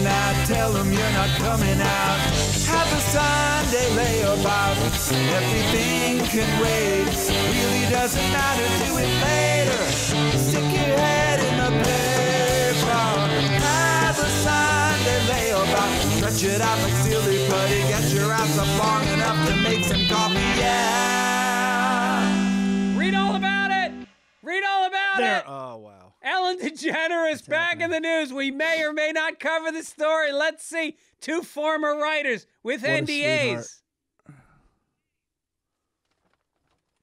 out, tell them you're not coming out. Have a Sunday layabout, everything can wait. Really doesn't matter, do it later. Stick your head in the paper. Have a Sunday layabout, stretch it out like silly putty. Get your ass up long enough to make some coffee, yeah. Read all about it. Read all about it. Oh, wow. Ellen DeGeneres back in the news. We may or may not cover the story. Let's see. 2 former writers with NDAs.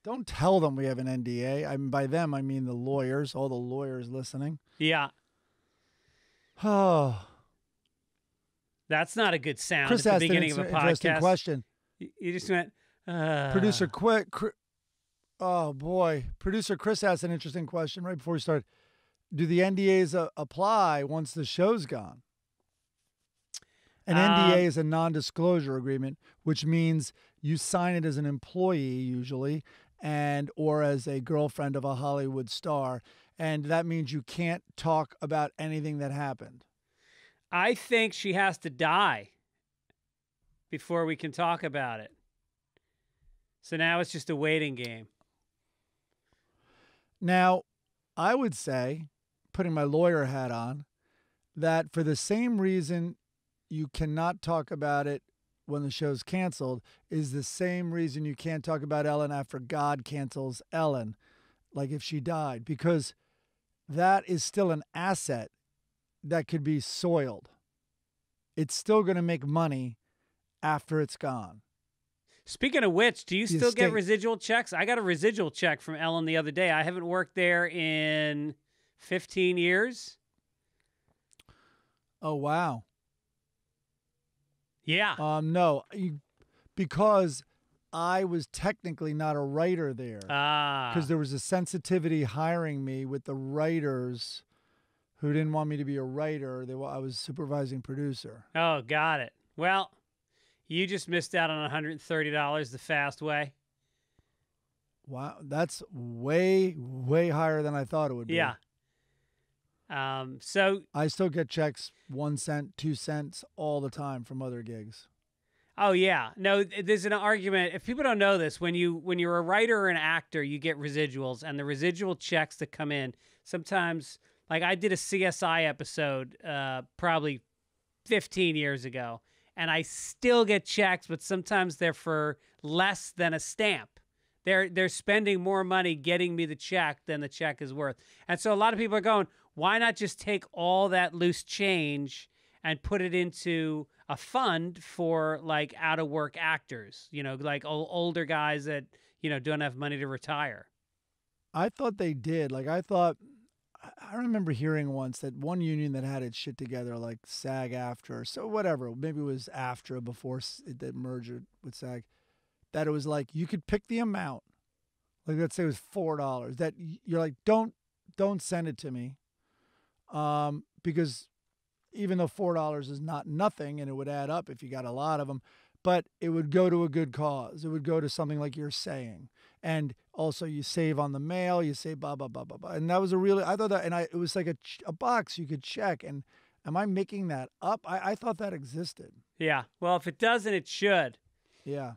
Don't tell them we have an NDA. I mean, by them, I mean the lawyers, all the lawyers listening. Yeah. Oh. That's not a good sound Chris at the asked beginning an of a interesting podcast. question. You just went, Producer Oh, boy. Producer Chris asked an interesting question right before we started. Do the NDAs apply once the show's gone? An NDA is a non-disclosure agreement, which means you sign it as an employee usually, or as a girlfriend of a Hollywood star, and that means you can't talk about anything that happened. I think she has to die before we can talk about it. So now it's just a waiting game. Now, I would say, putting my lawyer hat on, that for the same reason you cannot talk about it when the show's canceled is the same reason you can't talk about Ellen after God cancels Ellen, like if she died, because that is still an asset that could be soiled. It's still going to make money after it's gone. Speaking of which, do you still estate. get residual checks? I got a residual check from Ellen the other day. I haven't worked there in 15 years. Oh, wow. Yeah. No, because I was technically not a writer there. Because there was a sensitivity hiring me with the writers who didn't want me to be a writer. I was supervising producer. Oh, got it. Well, you just missed out on $130 the fast way. Wow, that's way, way higher than I thought it would be. Yeah. So I still get checks 1 cent, 2 cents all the time from other gigs. Oh yeah, no. There's an argument. If people don't know this, when you're a writer or an actor, you get residuals, and the residual checks that come in sometimes. Like I did a CSI episode probably 15 years ago, and I still get checks, but sometimes they're for less than a stamp. They're spending more money getting me the check than the check is worth. And so a lot of people are going, why not just take all that loose change and put it into a fund for like out of work actors, like older guys that, don't have money to retire? I thought they did. I remember hearing once that one union that had its shit together, like SAG-AFTRA, so whatever, maybe it was AFTRA before it merged with SAG, that it was like you could pick the amount. Like let's say it was $4. That you're like, don't send it to me, because even though $4 is not nothing, and it would add up if you got a lot of them, but it would go to a good cause. It would go to something like you're saying. And also you save on the mail, you say blah, blah, blah, blah, blah. And that was I thought that, and it was like a box you could check. And am I making that up? I thought that existed. Yeah. Well, if it doesn't, it should. Yeah.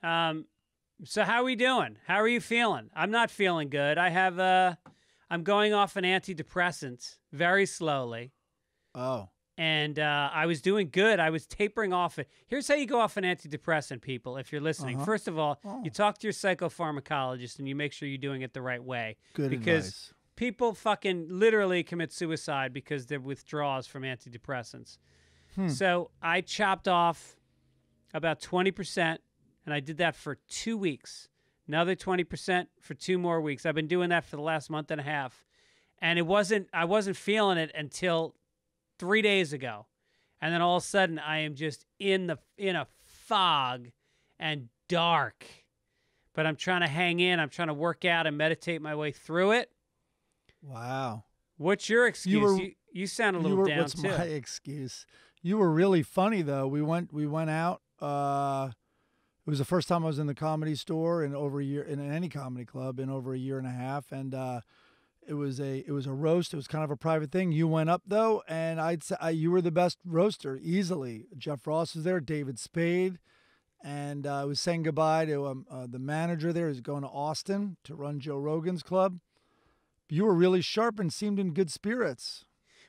So how are we doing? How are you feeling? I'm not feeling good. I'm going off an antidepressant very slowly. Oh. And I was doing good. I was tapering off it. Here's how you go off an antidepressant, people, if you're listening. Uh-huh. First of all, you talk to your psychopharmacologist and you make sure you're doing it the right way. Good because advice. People fucking literally commit suicide because they're withdrawals from antidepressants. So I chopped off about 20%, and I did that for 2 weeks. Another 20% for 2 more weeks. I've been doing that for the last month and a half. And I wasn't feeling it until 3 days ago. And then all of a sudden I am just in a fog and dark. But I'm trying to hang in. I'm trying to work out and meditate my way through it. Wow. What's your excuse? You sound a little down what's too. What's my excuse? You were really funny though. We went out. It was the first time I was in the Comedy Store in over a year, in any comedy club in over a year and a half, and It was a roast. It was kind of a private thing. You went up though, and I'd say you were the best roaster easily. Jeff Ross was there, David Spade, and I was saying goodbye to the manager there. He's going to Austin to run Joe Rogan's club. You were really sharp and seemed in good spirits.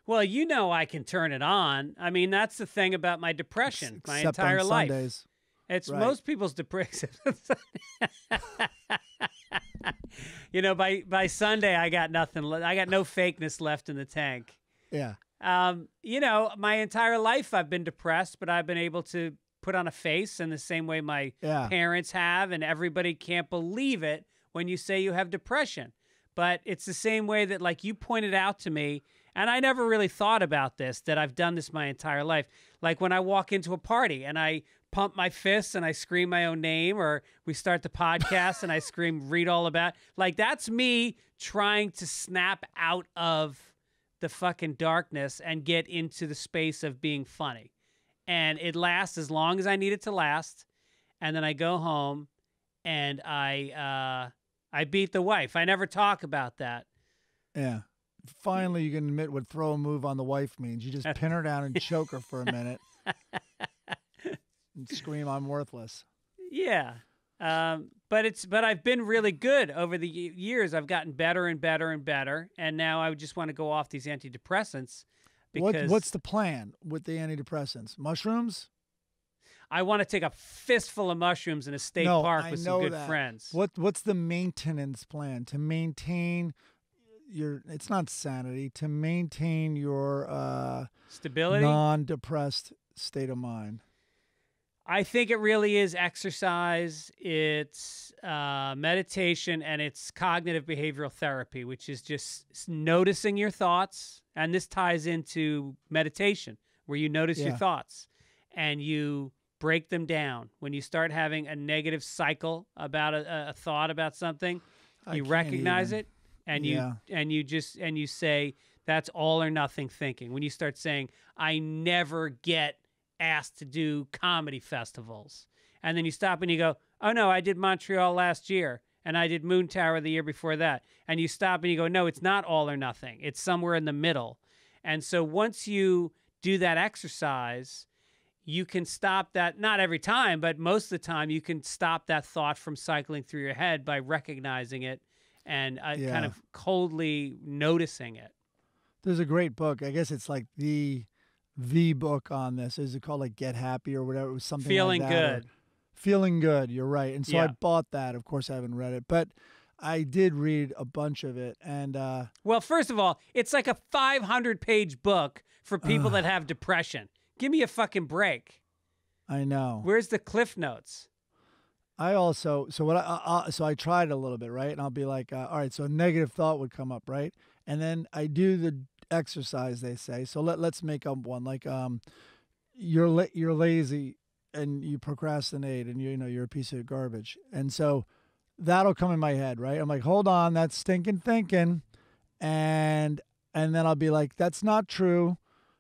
Well, you know I can turn it on. I mean, that's the thing about my depression, my entire on life. Sundays. It's Right. most people's depression. You know, by Sunday, I got nothing. I got no fakeness left in the tank. Yeah. You know, my entire life I've been depressed, but I've been able to put on a face in the same way my parents have, and everybody can't believe it when you say you have depression. But it's the same way that, like, you pointed out to me, and I never really thought about this, that I've done this my entire life. Like when I walk into a party and I pump my fists and I scream my own name, or we start the podcast and I scream, read all about, like, that's me trying to snap out of the fucking darkness and get into the space of being funny. And it lasts as long as I need it to last. And then I go home and I beat the wife. I never talk about that. Yeah. Finally, you can admit what throw a move on the wife means. You just pin her down and choke her for a minute and scream, "I'm worthless." Yeah. But I've been really good over the years. I've gotten better and better and better. And now I just want to go off these antidepressants. Because What's the plan with the antidepressants? Mushrooms? I want to take a fistful of mushrooms in a state park with some good friends. What's the maintenance plan to maintain your? It's not sanity, to maintain your stability, non-depressed state of mind. I think it really is exercise. It's meditation, and it's cognitive behavioral therapy, which is just noticing your thoughts. And this ties into meditation, where you notice your thoughts and you break them down. When you start having a negative cycle about a thought about something, you recognize it, and you say, that's all or nothing thinking. When you start saying, I never get asked to do comedy festivals, and then you stop and you go, oh no, I did Montreal last year, and I did Moon Tower the year before that, and you stop and you go, no, it's not all or nothing, it's somewhere in the middle. And so once you do that exercise, you can stop that, not every time, but most of the time you can stop that thought from cycling through your head by recognizing it and kind of coldly noticing it. There's a great book, I guess it's like the book on this. Is it called like Get Happy or whatever? It was something Feeling like that. Good. Feeling Good, you're right. And so I bought that. Of course, I haven't read it, but I did read a bunch of it. And well, first of all, it's like a 500-page book for people that have depression. Give me a fucking break. I know. Where's the Cliff Notes? I also, so I tried a little bit, right? And I'll be like, all right, so a negative thought would come up, right? And then I do the exercise, they say. So let's make up one. Like, you're lazy and you procrastinate and you're a piece of garbage. And so that'll come in my head, right? I'm like, hold on, that's stinking thinking. And then I'll be like, that's not true.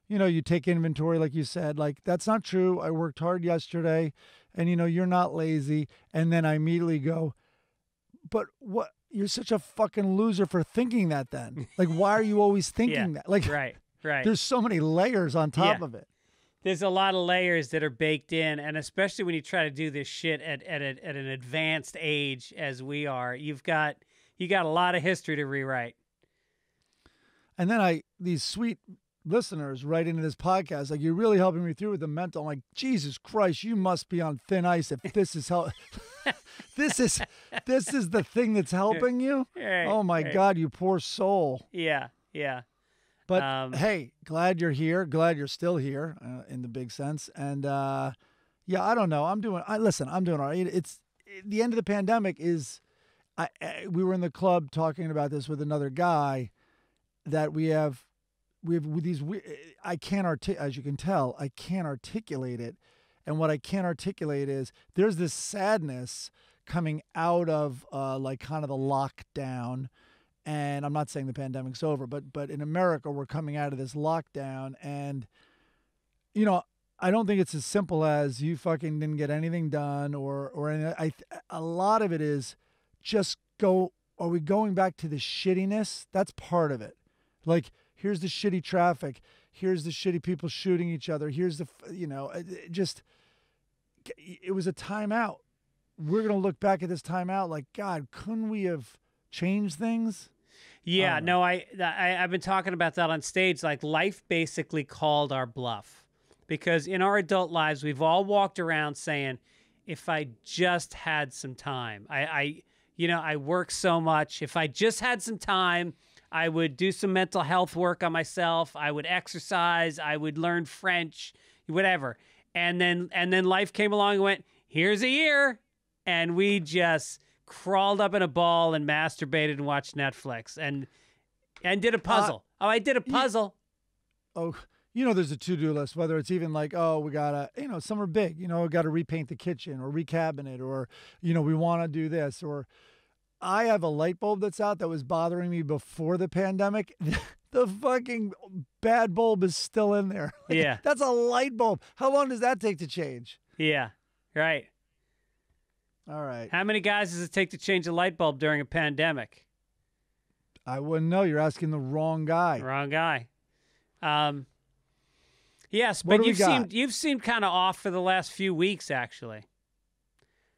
You take inventory, like you said, like, that's not true. I worked hard yesterday and, you're not lazy. And then I immediately go, but what? You're such a fucking loser for thinking that then. Like, why are you always thinking that? Like, right. There's so many layers on top of it. There's a lot of layers that are baked in, and especially when you try to do this shit at an advanced age as we are, you got a lot of history to rewrite. And then these sweet listeners write into this podcast, like, you're really helping me through with the mental. I'm like, Jesus Christ, you must be on thin ice if this is how this is the thing that's helping you. Right, oh my God, you poor soul. Yeah. But hey, glad you're here. Glad you're still here in the big sense. And I don't know. I'm doing all right. It's the end of the pandemic is. We were in the club talking about this with another guy that we have these. I can't as you can tell, I can't articulate it. And what I can't articulate is there's this sadness coming out of like kind of the lockdown. And I'm not saying the pandemic's over, but in America, we're coming out of this lockdown. And, I don't think it's as simple as you fucking didn't get anything done or anything. A lot of it is just go are we going back to the shittiness? That's part of it. Like, here's the shitty traffic. Here's the shitty people shooting each other. Here's the, it was a timeout. We're going to look back at this timeout like, God, couldn't we have changed things? Yeah, no, I've been talking about that on stage. Like, life basically called our bluff, because in our adult lives, we've all walked around saying, if I just had some time, I work so much. If I just had some time, I would do some mental health work on myself. I would exercise. I would learn French, whatever. And then life came along and went, here's a year. And we just crawled up in a ball and masturbated and watched Netflix and did a puzzle. I did a puzzle. There's a to-do list, whether it's even like, we got to, some are big, we got to repaint the kitchen or recabinet, or, we want to do this. Or I have a light bulb that's out that was bothering me before the pandemic. The fucking bad bulb is still in there. Yeah. That's a light bulb. How long does that take to change? Yeah, right. All right. How many guys does it take to change a light bulb during a pandemic? I wouldn't know. You're asking the wrong guy. Wrong guy. Yes, but you've seemed kind of off for the last few weeks, actually.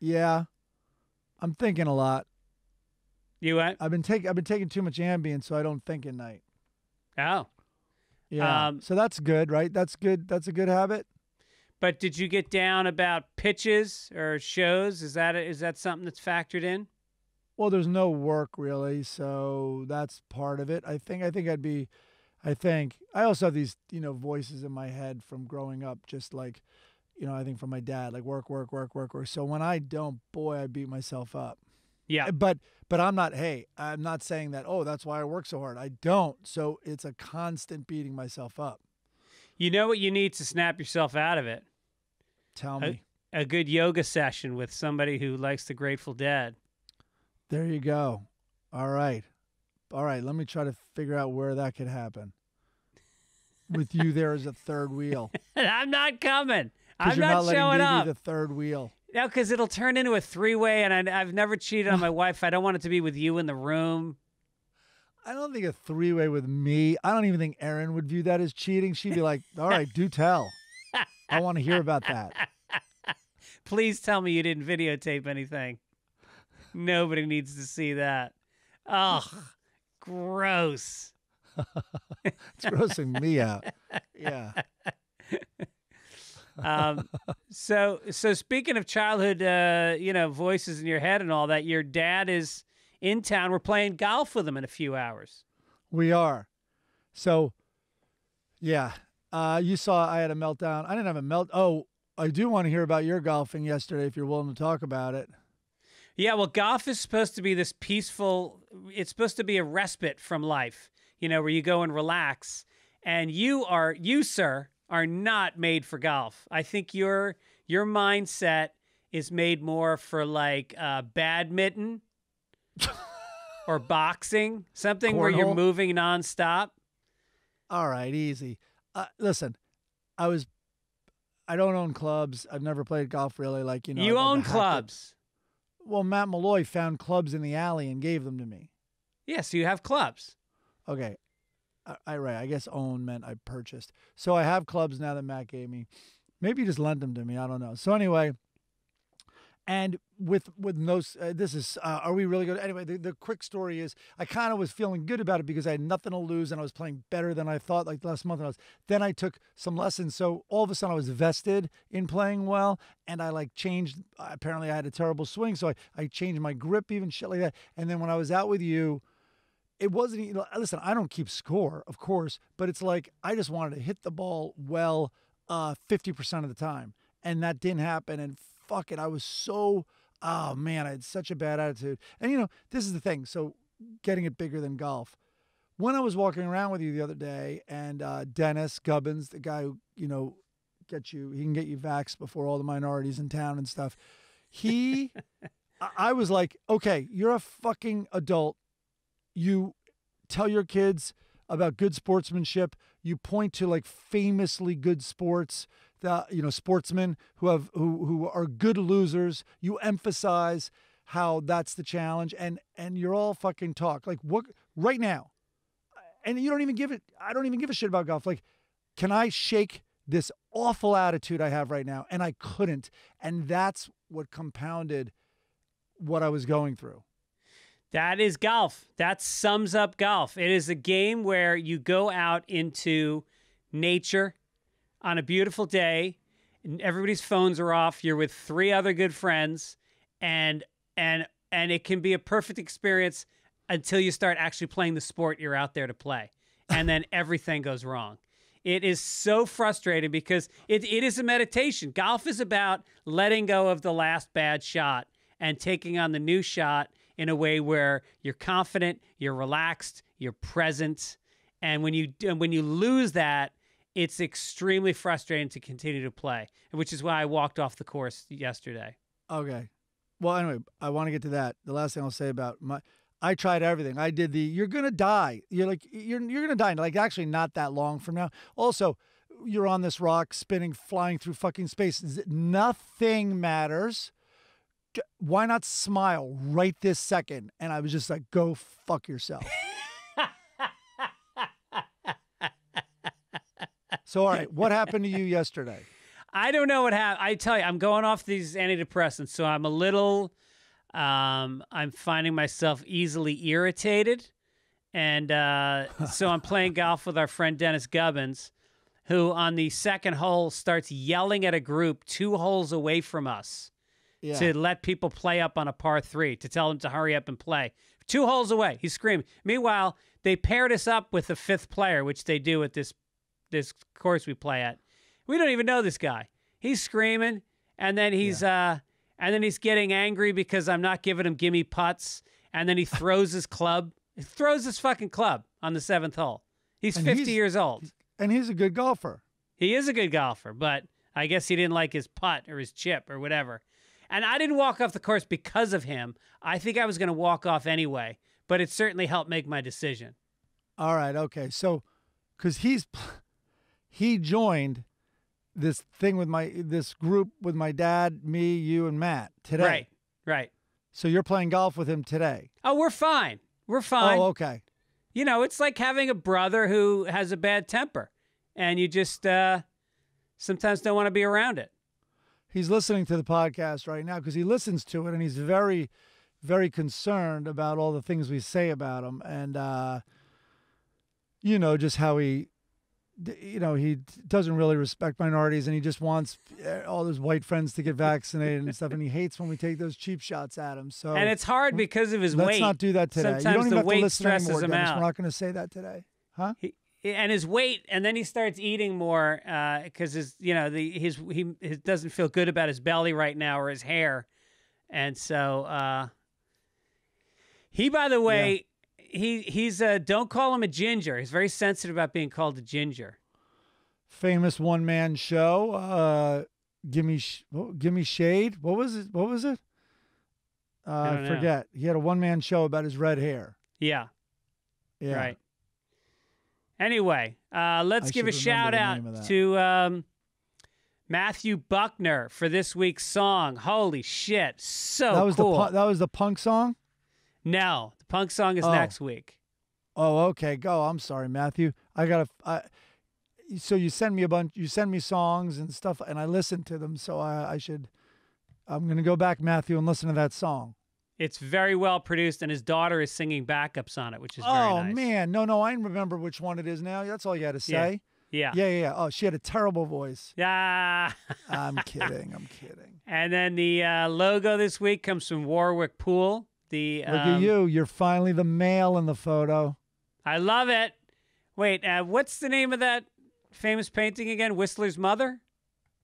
Yeah, I'm thinking a lot. You what? I've been taking too much Ambien, so I don't think at night. Oh. Yeah. So that's good, right? That's good. That's a good habit. But did you get down about pitches or shows? Is that something that's factored in? Well, there's no work really, so that's part of it. I think I also have these, voices in my head from growing up, just like, I think from my dad, like work. So when I don't, boy, I beat myself up. Yeah. But I'm not saying that, that's why I work so hard. I don't. So it's a constant beating myself up. You know what you need to snap yourself out of it? Tell me. A good yoga session with somebody who likes the Grateful Dead. There you go. All right. Let me try to figure out where that could happen. With you there as a third wheel. I'm not coming. I'm not showing up. Be the third wheel. No, because it'll turn into a three-way, and I've never cheated on my wife. I don't want it to be with you in the room. I don't think a three-way with me. I don't even think Erin would view that as cheating. She'd be like, all right, do tell. I want to hear about that. Please tell me you didn't videotape anything. Nobody needs to see that. Ugh, gross. It's grossing me out. Yeah. So speaking of childhood, voices in your head and all that, your dad is in town. We're playing golf with him in a few hours. We are. So, yeah. You saw I had a meltdown. I didn't have a melt. Oh, I do want to hear about your golfing yesterday if you're willing to talk about it. Yeah, well, golf is supposed to be this peaceful, it's supposed to be a respite from life, where you go and relax. And you, sir, are not made for golf. I think your mindset is made more for like badminton or boxing, something where you're moving nonstop. All right, easy. Listen, I don't own clubs. I've never played golf really. Like, you own clubs. Well, Matt Malloy found clubs in the alley and gave them to me. Yeah, so you have clubs. Okay. I guess own meant I purchased. So I have clubs now that Matt gave me. Maybe he just lent them to me. I don't know. So anyway, and with no, this is, are we really good? Anyway, the quick story is I kind of was feeling good about it because I had nothing to lose and I was playing better than I thought like last month. Then I took some lessons. So all of a sudden I was vested in playing well and I like changed. Apparently I had a terrible swing. So I changed my grip, even shit like that. And then when I was out with you, it wasn't, listen, I don't keep score, of course, but it's like I just wanted to hit the ball well 50% of the time. And that didn't happen. And fuck it, I was so, oh man, I had such a bad attitude. And this is the thing. So getting it bigger than golf. When I was walking around with you the other day and Dennis Gibbons, the guy who, he can get you vaxxed before all the minorities in town and stuff. I was like, okay, you're a fucking adult. You tell your kids about good sportsmanship. You point to like famously good sports, sportsmen who are good losers. You emphasize how that's the challenge, and you're all fucking talk. Like, what right now? And you don't even give it, I don't even give a shit about golf. Like, can I shake this awful attitude I have right now? And I couldn't. And that's what compounded what I was going through. That is golf. That sums up golf. It is a game where you go out into nature on a beautiful day, and everybody's phones are off. You're with 3 other good friends, and it can be a perfect experience until you start actually playing the sport you're out there to play. And then everything goes wrong. It is so frustrating because it is a meditation. Golf is about letting go of the last bad shot and taking on the new shot in a way where you're confident, you're relaxed, you're present. And when you lose that, it's extremely frustrating to continue to play, which is why I walked off the course yesterday. Okay. Well, anyway, I want to get to that. The last thing I'll say about I tried everything. I did you're going to die. You're going to die. Like, actually not that long from now. Also, you're on this rock spinning, flying through fucking space. Nothing matters. Why not smile right this second? And I was just like, go fuck yourself. So, all right, what happened to you yesterday? I don't know what happened. I tell you, I'm going off these antidepressants, so I'm a little... I'm finding myself easily irritated. And so I'm playing golf with our friend Dennis Gibbons, who on the second hole starts yelling at a group 2 holes away from us to let people play up on a par 3, to tell them to hurry up and play. 2 holes away, he's screaming. Meanwhile, they paired us up with a 5th player, which they do at this course we play at. We don't even know this guy. He's screaming, and then he's... And then he's getting angry because I'm not giving him gimme putts. And then he throws his club. He throws his fucking club on the 7th hole. He's 50 years old. And he's a good golfer. He is a good golfer, but I guess he didn't like his putt or his chip or whatever. And I didn't walk off the course because of him. I think I was going to walk off anyway, but it certainly helped make my decision. All right, okay. So, because he joined this thing with this group with my dad, me, you, and Matt today. Right. So you're playing golf with him today. Oh, we're fine. We're fine. Oh, okay. You know, it's like having a brother who has a bad temper, and you just sometimes don't want to be around it. He's listening to the podcast right now because he listens to it, and he's very, very concerned about all the things we say about him, and just how he doesn't really respect minorities, and he just wants all his white friends to get vaccinated and stuff, and he hates when we take those cheap shots at him. So, and it's hard because of his weight. Let's not do that today. Sometimes you don't even the have weight to listen stresses anymore, him Dennis. out. We're not going to say that today, huh? And his weight, and then he starts eating more because he doesn't feel good about his belly right now or his hair, and so he, by the way, he's don't call him a ginger. He's very sensitive about being called a ginger. Famous one-man show. Give me shade. What was it? I forget. He had a one-man show about his red hair. Yeah. Right. Anyway, let's give a shout out to Matthew Buckner for this week's song. Holy shit. So cool. That was the punk song? No, the punk song is next week. Oh, okay. Go. I'm sorry, Matthew. So you send me songs and stuff, and I listen to them. So I'm going to go back, Matthew, and listen to that song. It's very well produced, and his daughter is singing backups on it, which is very nice. Oh, man. No, I remember which one it is now. That's all you had to say. Yeah. Oh, she had a terrible voice. Yeah. I'm kidding. And then the logo this week comes from Warwick Pool. Look at you. You're finally the male in the photo. I love it. Wait, what's the name of that famous painting again? Whistler's Mother?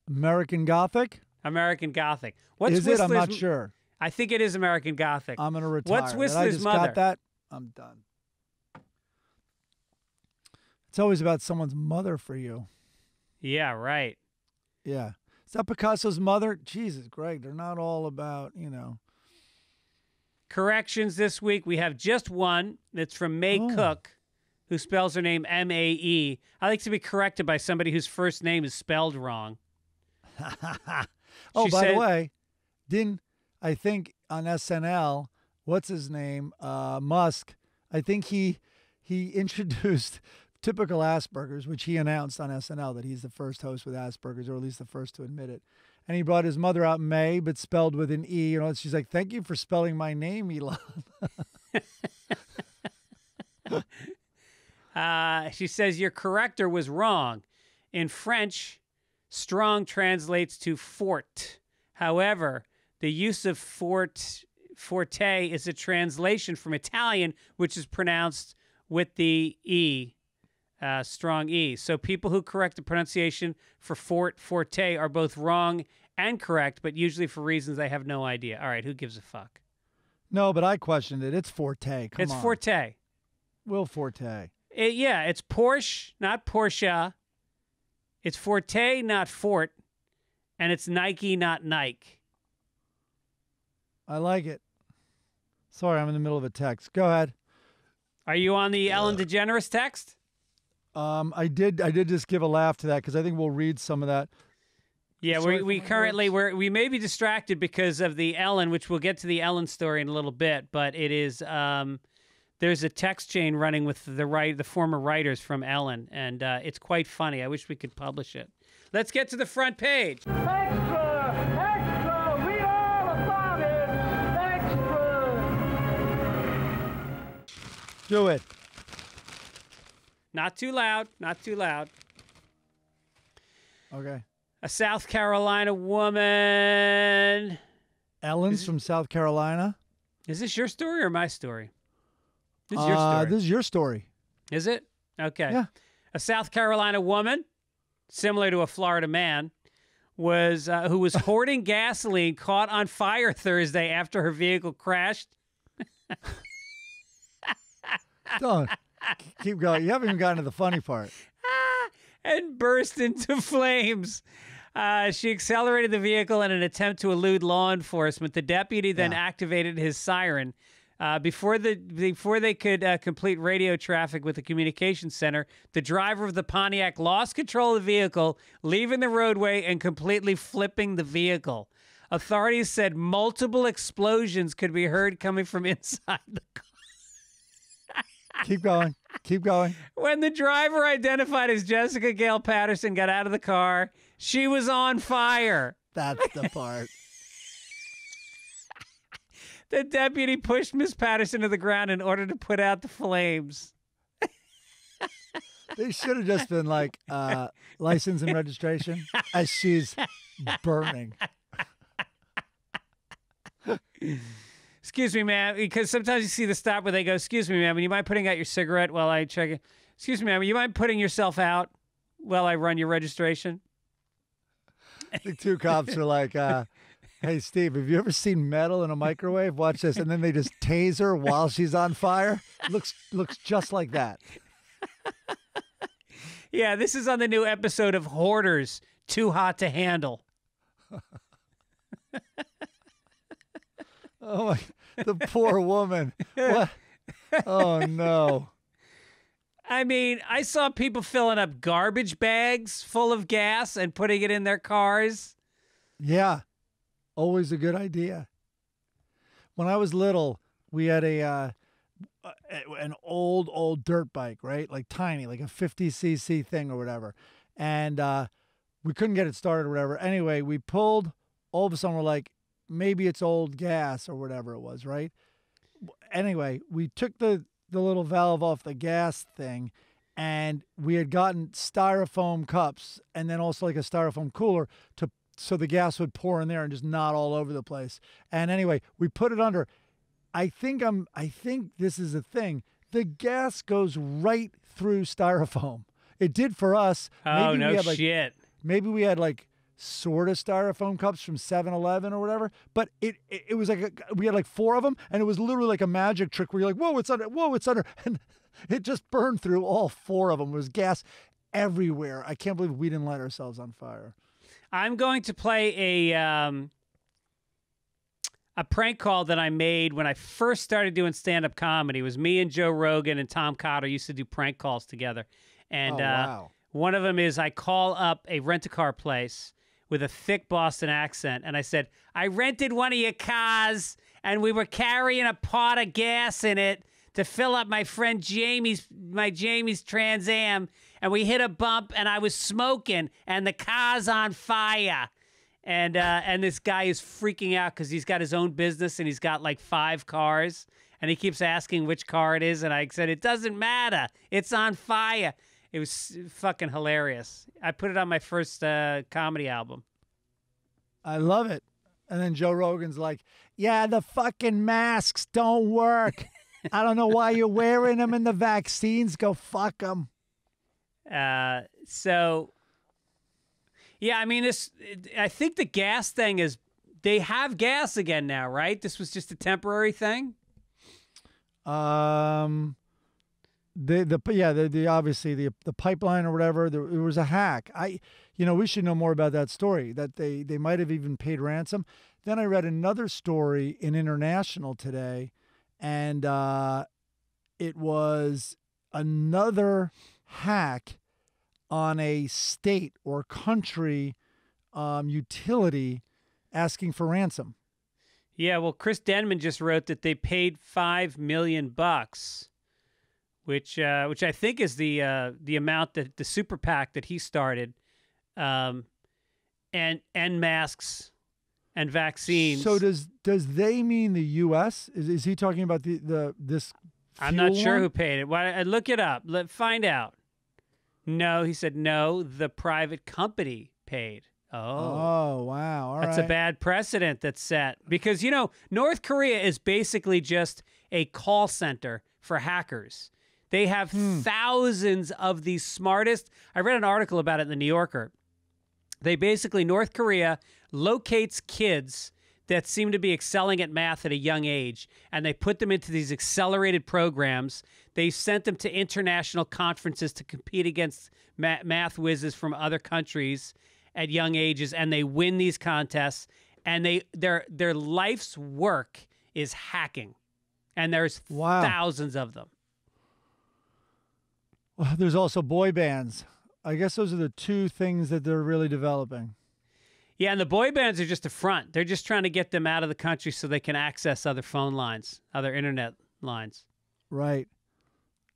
American Gothic? American Gothic. Is it? I'm not sure. I think it is American Gothic. I'm going to retire. What's Whistler's I just Mother? got that. I'm done. It's always about someone's mother for you. Yeah, right. Yeah. Is that Picasso's mother? Jesus, Greg, they're not all about, Corrections this week. We have just one that's from Mae Cook, who spells her name M-A-E. I like to be corrected by somebody whose first name is spelled wrong. By the way, I think on SNL, what's his name? Musk. I think he introduced typical Asperger's, which he announced on SNL that he's the first host with Asperger's, or at least the first to admit it. And he brought his mother out, May, but spelled with an E. You know, she's like, "Thank you for spelling my name, Elon." She says your corrector was wrong. In French, strong translates to fort. However, the use of forte is a translation from Italian, which is pronounced with the E, strong E. So people who correct the pronunciation for forte are both wrong and correct, but usually for reasons they have no idea. All right, who gives a fuck? No, but I questioned it. It's Forte. Come on. It's Forte. Will Forte. Yeah, it's Porsche, not Porsche. It's Forte, not Fort. And it's Nike, not Nike. I like it. Sorry, I'm in the middle of a text. Go ahead. Are you on the Ellen DeGeneres text? I did just give a laugh to that because I think we'll read some of that. Yeah, we may be distracted because of the Ellen, which we'll get to the Ellen story in a little bit, but it is there's a text chain running with the former writers from Ellen, and it's quite funny. I wish we could publish it. Let's get to the front page. Extra! Extra! Read all about it! Extra! Do it. Not too loud. Not too loud. Okay. A South Carolina woman. Ellen's from South Carolina. Is this your story or my story? This is your story. This is your story. Is it? Okay. Yeah. A South Carolina woman, similar to a Florida man, who was hoarding gasoline, caught on fire Thursday after her vehicle crashed. Don't. Keep going. You haven't even gotten to the funny part. And burst into flames. She accelerated the vehicle in an attempt to elude law enforcement. The deputy then activated his siren. Before they could complete radio traffic with the communications center, the driver of the Pontiac lost control of the vehicle, leaving the roadway and completely flipping the vehicle. Authorities said multiple explosions could be heard coming from inside the car. Keep going. Keep going. When the driver, identified as Jessica Gail Patterson, got out of the car, she was on fire. That's the part. The deputy pushed Miss Patterson to the ground in order to put out the flames. They should have just been like license and registration as she's burning. Excuse me, ma'am, because sometimes you see the stop where they go, "Excuse me, ma'am, would you mind putting out your cigarette while I check it? Excuse me, ma'am, would you mind putting yourself out while I run your registration?" The two cops are like, "Hey, Steve, have you ever seen metal in a microwave? Watch this." And then they just tase her while she's on fire. Looks just like that. Yeah, this is on the new episode of Hoarders, Too Hot to Handle. Oh, my, the poor woman. What? Oh, no. I mean, I saw people filling up garbage bags full of gas and putting it in their cars. Yeah, always a good idea. When I was little, we had an old dirt bike, right? Like tiny, like a 50cc thing or whatever. And we couldn't get it started or whatever. Anyway, we pulled. All of a sudden, we're like, maybe it's old gas or whatever it was, right? Anyway, we took the little valve off the gas thing, and we had gotten styrofoam cups and then also like a styrofoam cooler so the gas would pour in there and just not all over the place. And anyway, we put it under. I think this is a thing. The gas goes right through styrofoam. It did for us. Oh, no shit. Maybe we had like sort of styrofoam cups from 7-Eleven or whatever, but it was like we had like 4 of them, and it was literally like a magic trick where you're like, whoa, it's under, and it just burned through all 4 of them. It was gas everywhere. I can't believe we didn't light ourselves on fire. I'm going to play a prank call that I made when I first started doing stand-up comedy. It was me and Joe Rogan and Tom Cotter used to do prank calls together, and wow. One of them is I call up a rent-a-car place with a thick Boston accent. And I said, I rented one of your cars and we were carrying a pot of gas in it to fill up my friend Jamie's Trans Am. And we hit a bump and I was smoking and the car's on fire. And this guy is freaking out because he's got his own business and he's got like 5 cars. And he keeps asking which car it is. And I said, it doesn't matter. It's on fire. It was fucking hilarious. I put it on my first comedy album. I love it. And then Joe Rogan's like, yeah, the fucking masks don't work. I don't know why you're wearing them, and the vaccines, go fuck them. So, yeah, I mean, I think the gas thing is, they have gas again now, right? This was just a temporary thing? Obviously the pipeline or whatever, it was a hack. We should know more about that story, that they might have even paid ransom. Then I read another story in International today, and it was another hack on a state or country utility asking for ransom. Yeah, well, Chris Denman just wrote that they paid $5 million, which I think is the amount that the super PAC that he started, and masks and vaccines. So does they mean the U.S.? Is he talking about this? I'm not sure one? who paid it. Why? Look it up. Find out. No, he said no. The private company paid. Oh, wow. All That's right. a bad precedent that's set. Because, North Korea is basically just a call center for hackers. They have thousands of the smartest. I read an article about it in the New Yorker. North Korea locates kids that seem to be excelling at math at a young age, and they put them into these accelerated programs. They sent them to international conferences to compete against math whizzes from other countries at young ages, and they win these contests, and their life's work is hacking, and there's thousands of them. Well, there's also boy bands. I guess those are the two things that they're really developing. Yeah, and the boy bands are just a front. They're just trying to get them out of the country so they can access other phone lines, other internet lines. Right.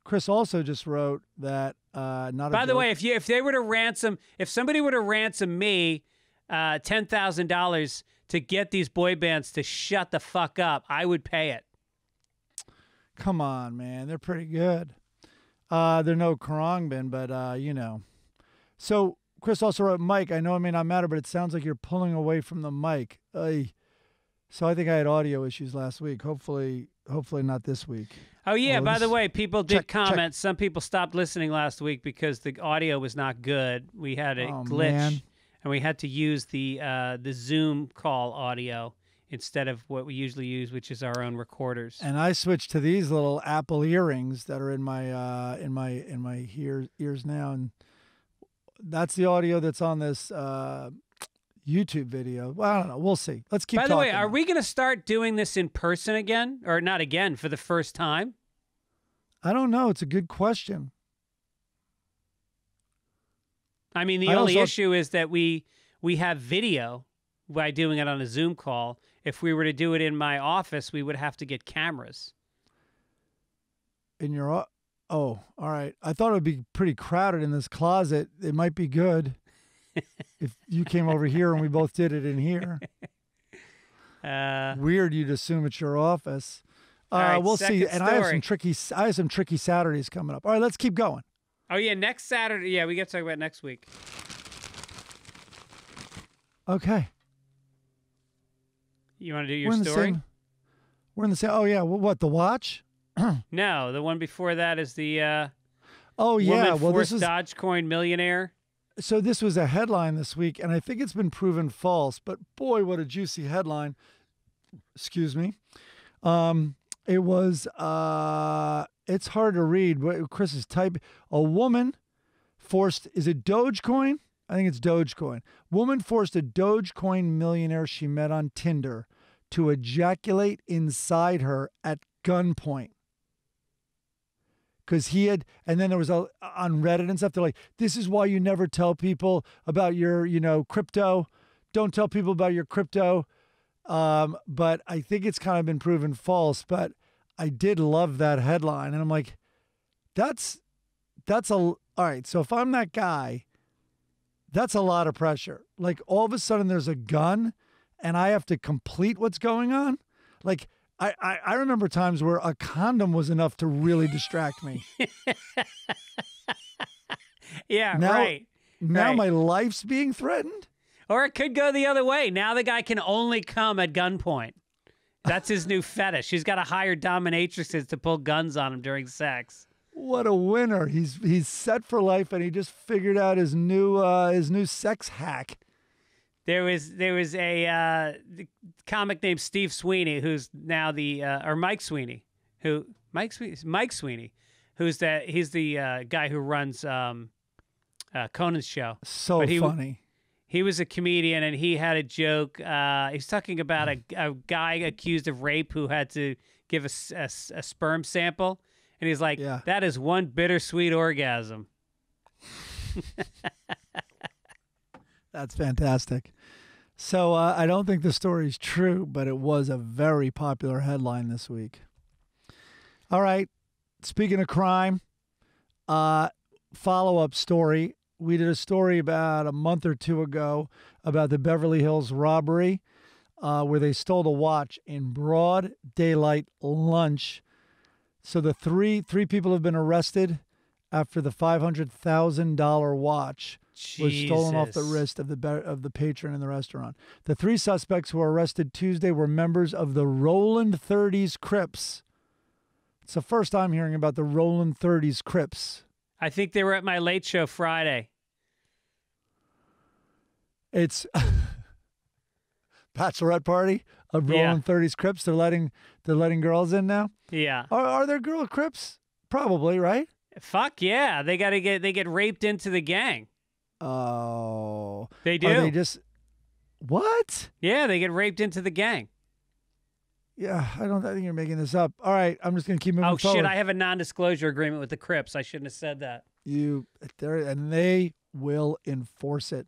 Chris also just wrote that By the way, if somebody were to ransom me $10,000 to get these boy bands to shut the fuck up, I would pay it. Come on, man. They're pretty good. They're no Karangbin, but So Chris also wrote, Mike, I know it may not matter, but it sounds like you're pulling away from the mic. So I think I had audio issues last week. Hopefully not this week. Oh, yeah. By the way, people did comment. Check. Some people stopped listening last week because the audio was not good. We had a glitch, man. and we had to use the Zoom call audio instead of what we usually use, which is our own recorders. And I switched to these little Apple earrings that are in my ears now, and that's the audio that's on this YouTube video. Well, I don't know. We'll see. Let's keep talking. By the way, are we going to start doing this in person again? Or not again, for the first time? I don't know. It's a good question. I mean, the only issue is that we have video by doing it on a Zoom call. If we were to do it in my office, we would have to get cameras. In your... Oh, all right. I thought it would be pretty crowded in this closet. It might be good. If you came over here and we both did it in here. Weird you'd assume it's your office. Right, we'll see. And I story. have some tricky Saturdays coming up. All right, let's keep going. Oh, yeah, next Saturday. Yeah, we got to talk about next week. Okay. You want to do your story? We're in the same. Oh, yeah. What, The Watch? No, the one before that is the oh, yeah. woman forced Dogecoin millionaire. So this was a headline this week, and I think it's been proven false, but boy, what a juicy headline. Excuse me. It was, it's hard to read. Chris is typing. A woman forced, is it Dogecoin? I think it's Dogecoin. Woman forced a Dogecoin millionaire she met on Tinder to ejaculate inside her at gunpoint. Because he had, and then there was on Reddit and stuff, they're like, this is why you never tell people about your, crypto. don't tell people about your crypto. But I think it's kind of been proven false. But I did love that headline. And I'm like, that's all right. So if I'm that guy, that's a lot of pressure. Like all of a sudden there's a gun and I have to complete what's going on. Like I remember times where a condom was enough to really distract me. Yeah, now, right. Now right. my life's being threatened. Or it could go the other way. Now the guy can only come at gunpoint. That's his new fetish. He's got to hire dominatrixes to pull guns on him during sex. What a winner. He's set for life and he just figured out his new sex hack. There was a comic named Steve Sweeney, who's now or Mike Sweeney, Mike Sweeney, he's the guy who runs Conan's show. So funny. He was a comedian and he had a joke. He's talking about a guy accused of rape who had to give a sperm sample. And he's like, that is one bittersweet orgasm. That's fantastic. So I don't think the story's true, but it was a very popular headline this week. All right. Speaking of crime, follow-up story. We did a story about a month or two ago about the Beverly Hills robbery where they stole a watch in broad daylight lunch. So the three people have been arrested after the $500,000 watch was stolen off the wrist of the patron in the restaurant. The three suspects who were arrested Tuesday were members of the Roland 30s Crips. It's the first time hearing about the Roland 30s Crips. I think they were at my late show Friday. It's bachelorette party of Roland 30s Crips. They're letting girls in now. Yeah. Are there girl Crips? Probably, right? Fuck yeah. They get raped into the gang. Oh. They do. Are they just what? Yeah, they get raped into the gang. Yeah, I think you're making this up. All right, I'm just going to keep moving forward. Oh, shit, I have a non-disclosure agreement with the Crips. I shouldn't have said that. And they will enforce it.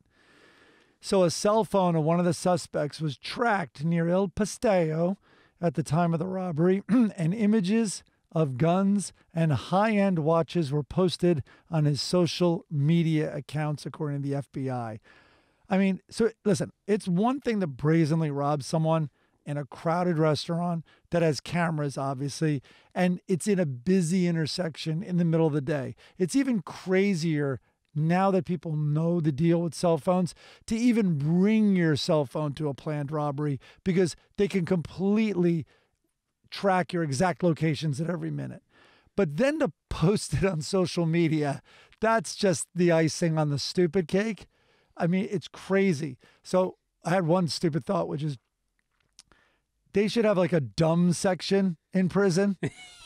So a cell phone of one of the suspects was tracked near El Paseo at the time of the robbery, and images of guns and high-end watches were posted on his social media accounts, according to the FBI. I mean, so listen, it's one thing to brazenly rob someone in a crowded restaurant that has cameras, obviously, and it's in a busy intersection in the middle of the day. It's even crazier now that people know the deal with cell phones to even bring your cell phone to a planned robbery because they can completely track your exact locations at every minute. But then to post it on social media, that's just the icing on the stupid cake. I mean, it's crazy. So I had one stupid thought, which is they should have like a dumb section in prison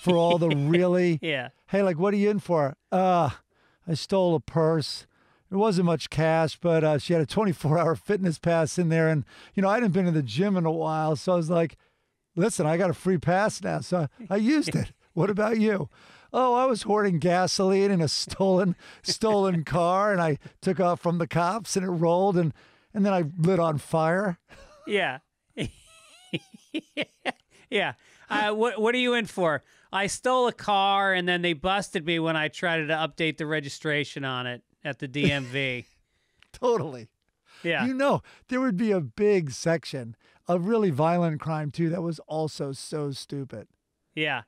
for all the really, hey, like, what are you in for? I stole a purse. There wasn't much cash, but she had a 24-hour fitness pass in there. And, I hadn't been to the gym in a while. So I was like, listen, I got a free pass now. So I used it. What about you? Oh, I was hoarding gasoline in a stolen car, and I took off from the cops, and it rolled, and then I lit on fire. Yeah. Yeah. What are you in for? I stole a car, and then they busted me when I tried to update the registration on it at the DMV. Totally. Yeah. There would be a big section of really violent crime, too, that was also so stupid. Yeah.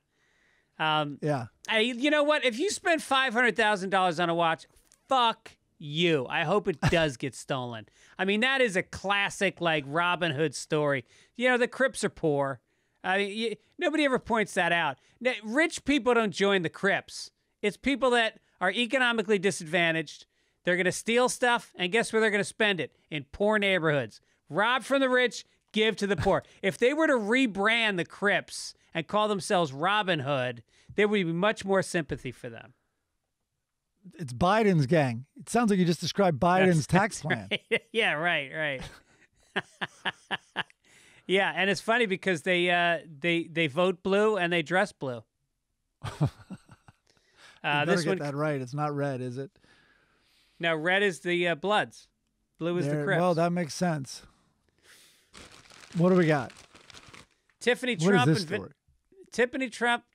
Yeah. You know what? If you spend $500,000 on a watch, fuck you. I hope it does get stolen. I mean, that is a classic, like, Robin Hood story. The Crips are poor. Nobody ever points that out. Rich people don't join the Crips. It's people that are economically disadvantaged. They're going to steal stuff, and guess where they're going to spend it? In poor neighborhoods. Rob from the rich, give to the poor. If they were to rebrand the Crips and call themselves Robin Hood, there would be much more sympathy for them. It's Biden's gang. It sounds like you just described Biden's tax plan. Right. Yeah, right. Yeah, and it's funny because they vote blue and they dress blue. You better get that right. It's not red, is it? No, red is the Bloods. Blue is the Crips. Well, that makes sense. What do we got? Tiffany What Trump is this and story?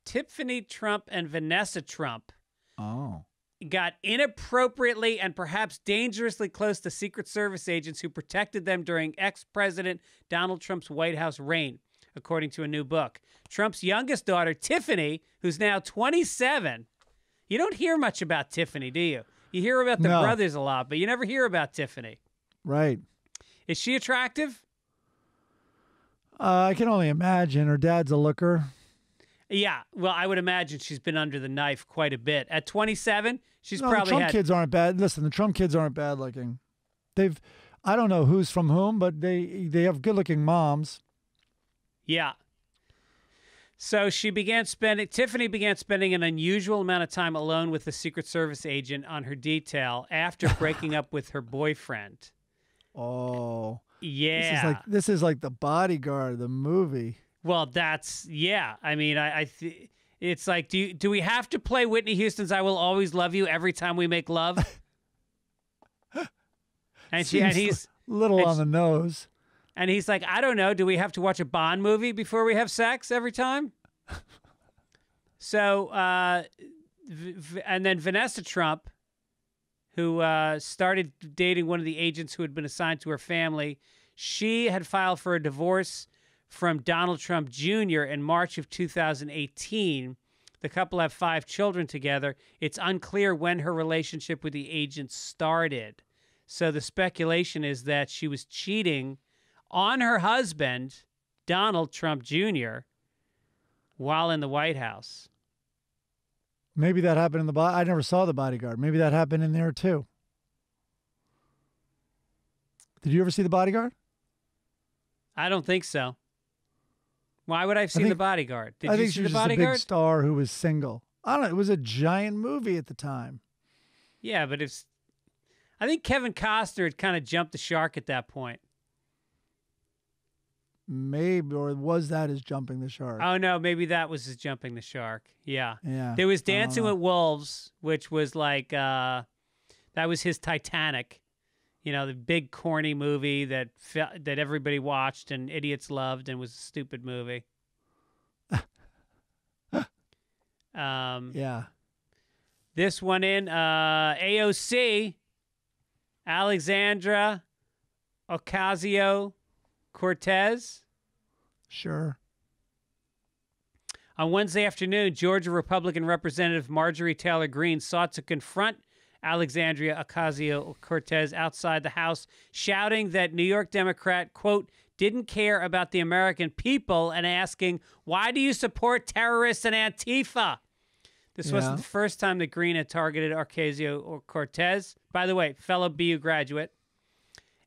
Tiffany Trump and Vanessa Trump Oh. got inappropriately and perhaps dangerously close to Secret Service agents who protected them during ex-President Donald Trump's White House reign, according to a new book. Trump's youngest daughter, Tiffany, who's now 27. You don't hear much about Tiffany, do you? You hear about the No. brothers a lot, but you never hear about Tiffany. Right. Is she attractive? I can only imagine. Her dad's a looker. Yeah, well, I would imagine she's been under the knife quite a bit. At 27, she's No, probably the Trump had... kids aren't bad. Listen, the Trump kids aren't bad looking. I don't know who's from whom, but they have good looking moms. Yeah. So Tiffany began spending an unusual amount of time alone with the Secret Service agent on her detail after breaking up with her boyfriend. Oh. Yeah. This is like The Bodyguard, the movie. Well, yeah. I mean, it's like, do we have to play Whitney Houston's "I Will Always Love You" every time we make love? And he's little on the nose. And he's like, I don't know. Do we have to watch a Bond movie before we have sex every time? So, and then Vanessa Trump, who started dating one of the agents who had been assigned to her family, she had filed for a divorce from Donald Trump Jr. in March of 2018. The couple have 5 children together. It's unclear when her relationship with the agent started. So the speculation is that she was cheating on her husband, Donald Trump Jr., while in the White House. Maybe that happened in I never saw The Bodyguard. Maybe that happened in there too. Did you ever see The Bodyguard? I don't think so. Why would I have seen The Bodyguard? Did I you think see she The was just a Bodyguard? big star who was single. I don't know. It was a giant movie at the time. Yeah, but I think Kevin Costner had kind of jumped the shark at that point. Maybe, or was that his jumping the shark? Oh, no, maybe that was his jumping the shark. Yeah. Yeah. There was Dancing with Wolves, which was like, that was his Titanic. You know, the big corny movie that everybody watched and idiots loved and was a stupid movie. Yeah. This one in AOC, Alexandra Ocasio-Cortez. Sure. On Wednesday afternoon, Georgia Republican Representative Marjorie Taylor Greene sought to confront Alexandria Ocasio-Cortez outside the House, shouting that New York Democrat, quote, didn't care about the American people and asking, why do you support terrorists and Antifa? This wasn't the first time that Greene had targeted Ocasio-Cortez. By the way, fellow BU graduate.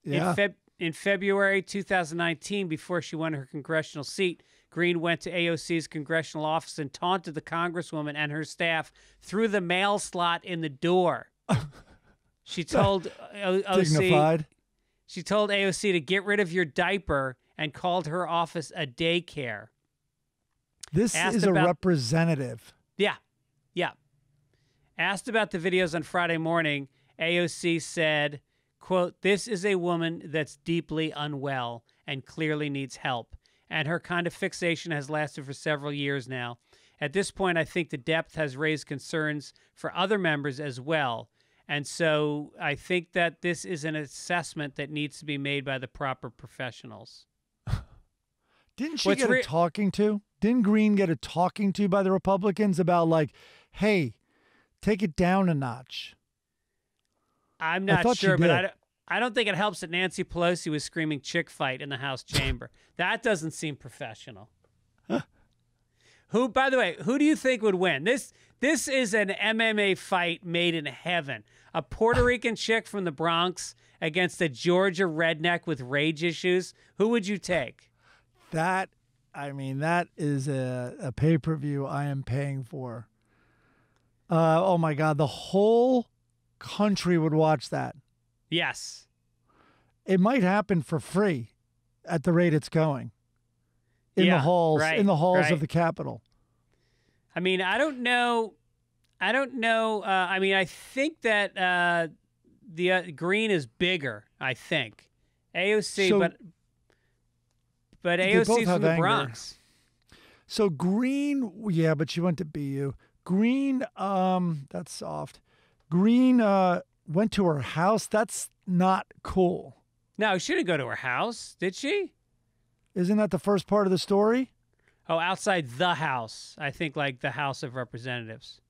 Yeah. In February 2019, before she won her congressional seat, Greene went to AOC's congressional office and taunted the congresswoman and her staff through the mail slot in the door. She told Dignified. She told AOC to get rid of your diaper and called her office a daycare. This is a representative. Yeah. Yeah. Asked about the videos on Friday morning, AOC said, quote, this is a woman that's deeply unwell and clearly needs help. And her kind of fixation has lasted for several years now. At this point, I think the depth has raised concerns for other members as well. And so I think that this is an assessment that needs to be made by the proper professionals. Didn't she get a talking to? Didn't Greene get a talking to by the Republicans about like, hey, take it down a notch? I'm not sure, but I don't think it helps that Nancy Pelosi was screaming chick fight in the House chamber. That doesn't seem professional. Who, by the way, who do you think would win? This is an MMA fight made in heaven. A Puerto Rican chick from the Bronx against a Georgia redneck with rage issues. Who would you take? That is a pay-per-view I am paying for. Oh my God, the whole country would watch that. Yes. It might happen for free at the rate it's going. In the halls of the Capitol. I mean, I don't know. I mean, I think that the Greene is bigger, I think. AOC, But They both AOC's have from the anger. Bronx. So Green, yeah, but she went to BU. Green, that's soft. Green went to her house. That's not cool. No, she didn't go to her house, did she? Isn't that the first part of the story? Oh, outside the house. I think like the House of Representatives.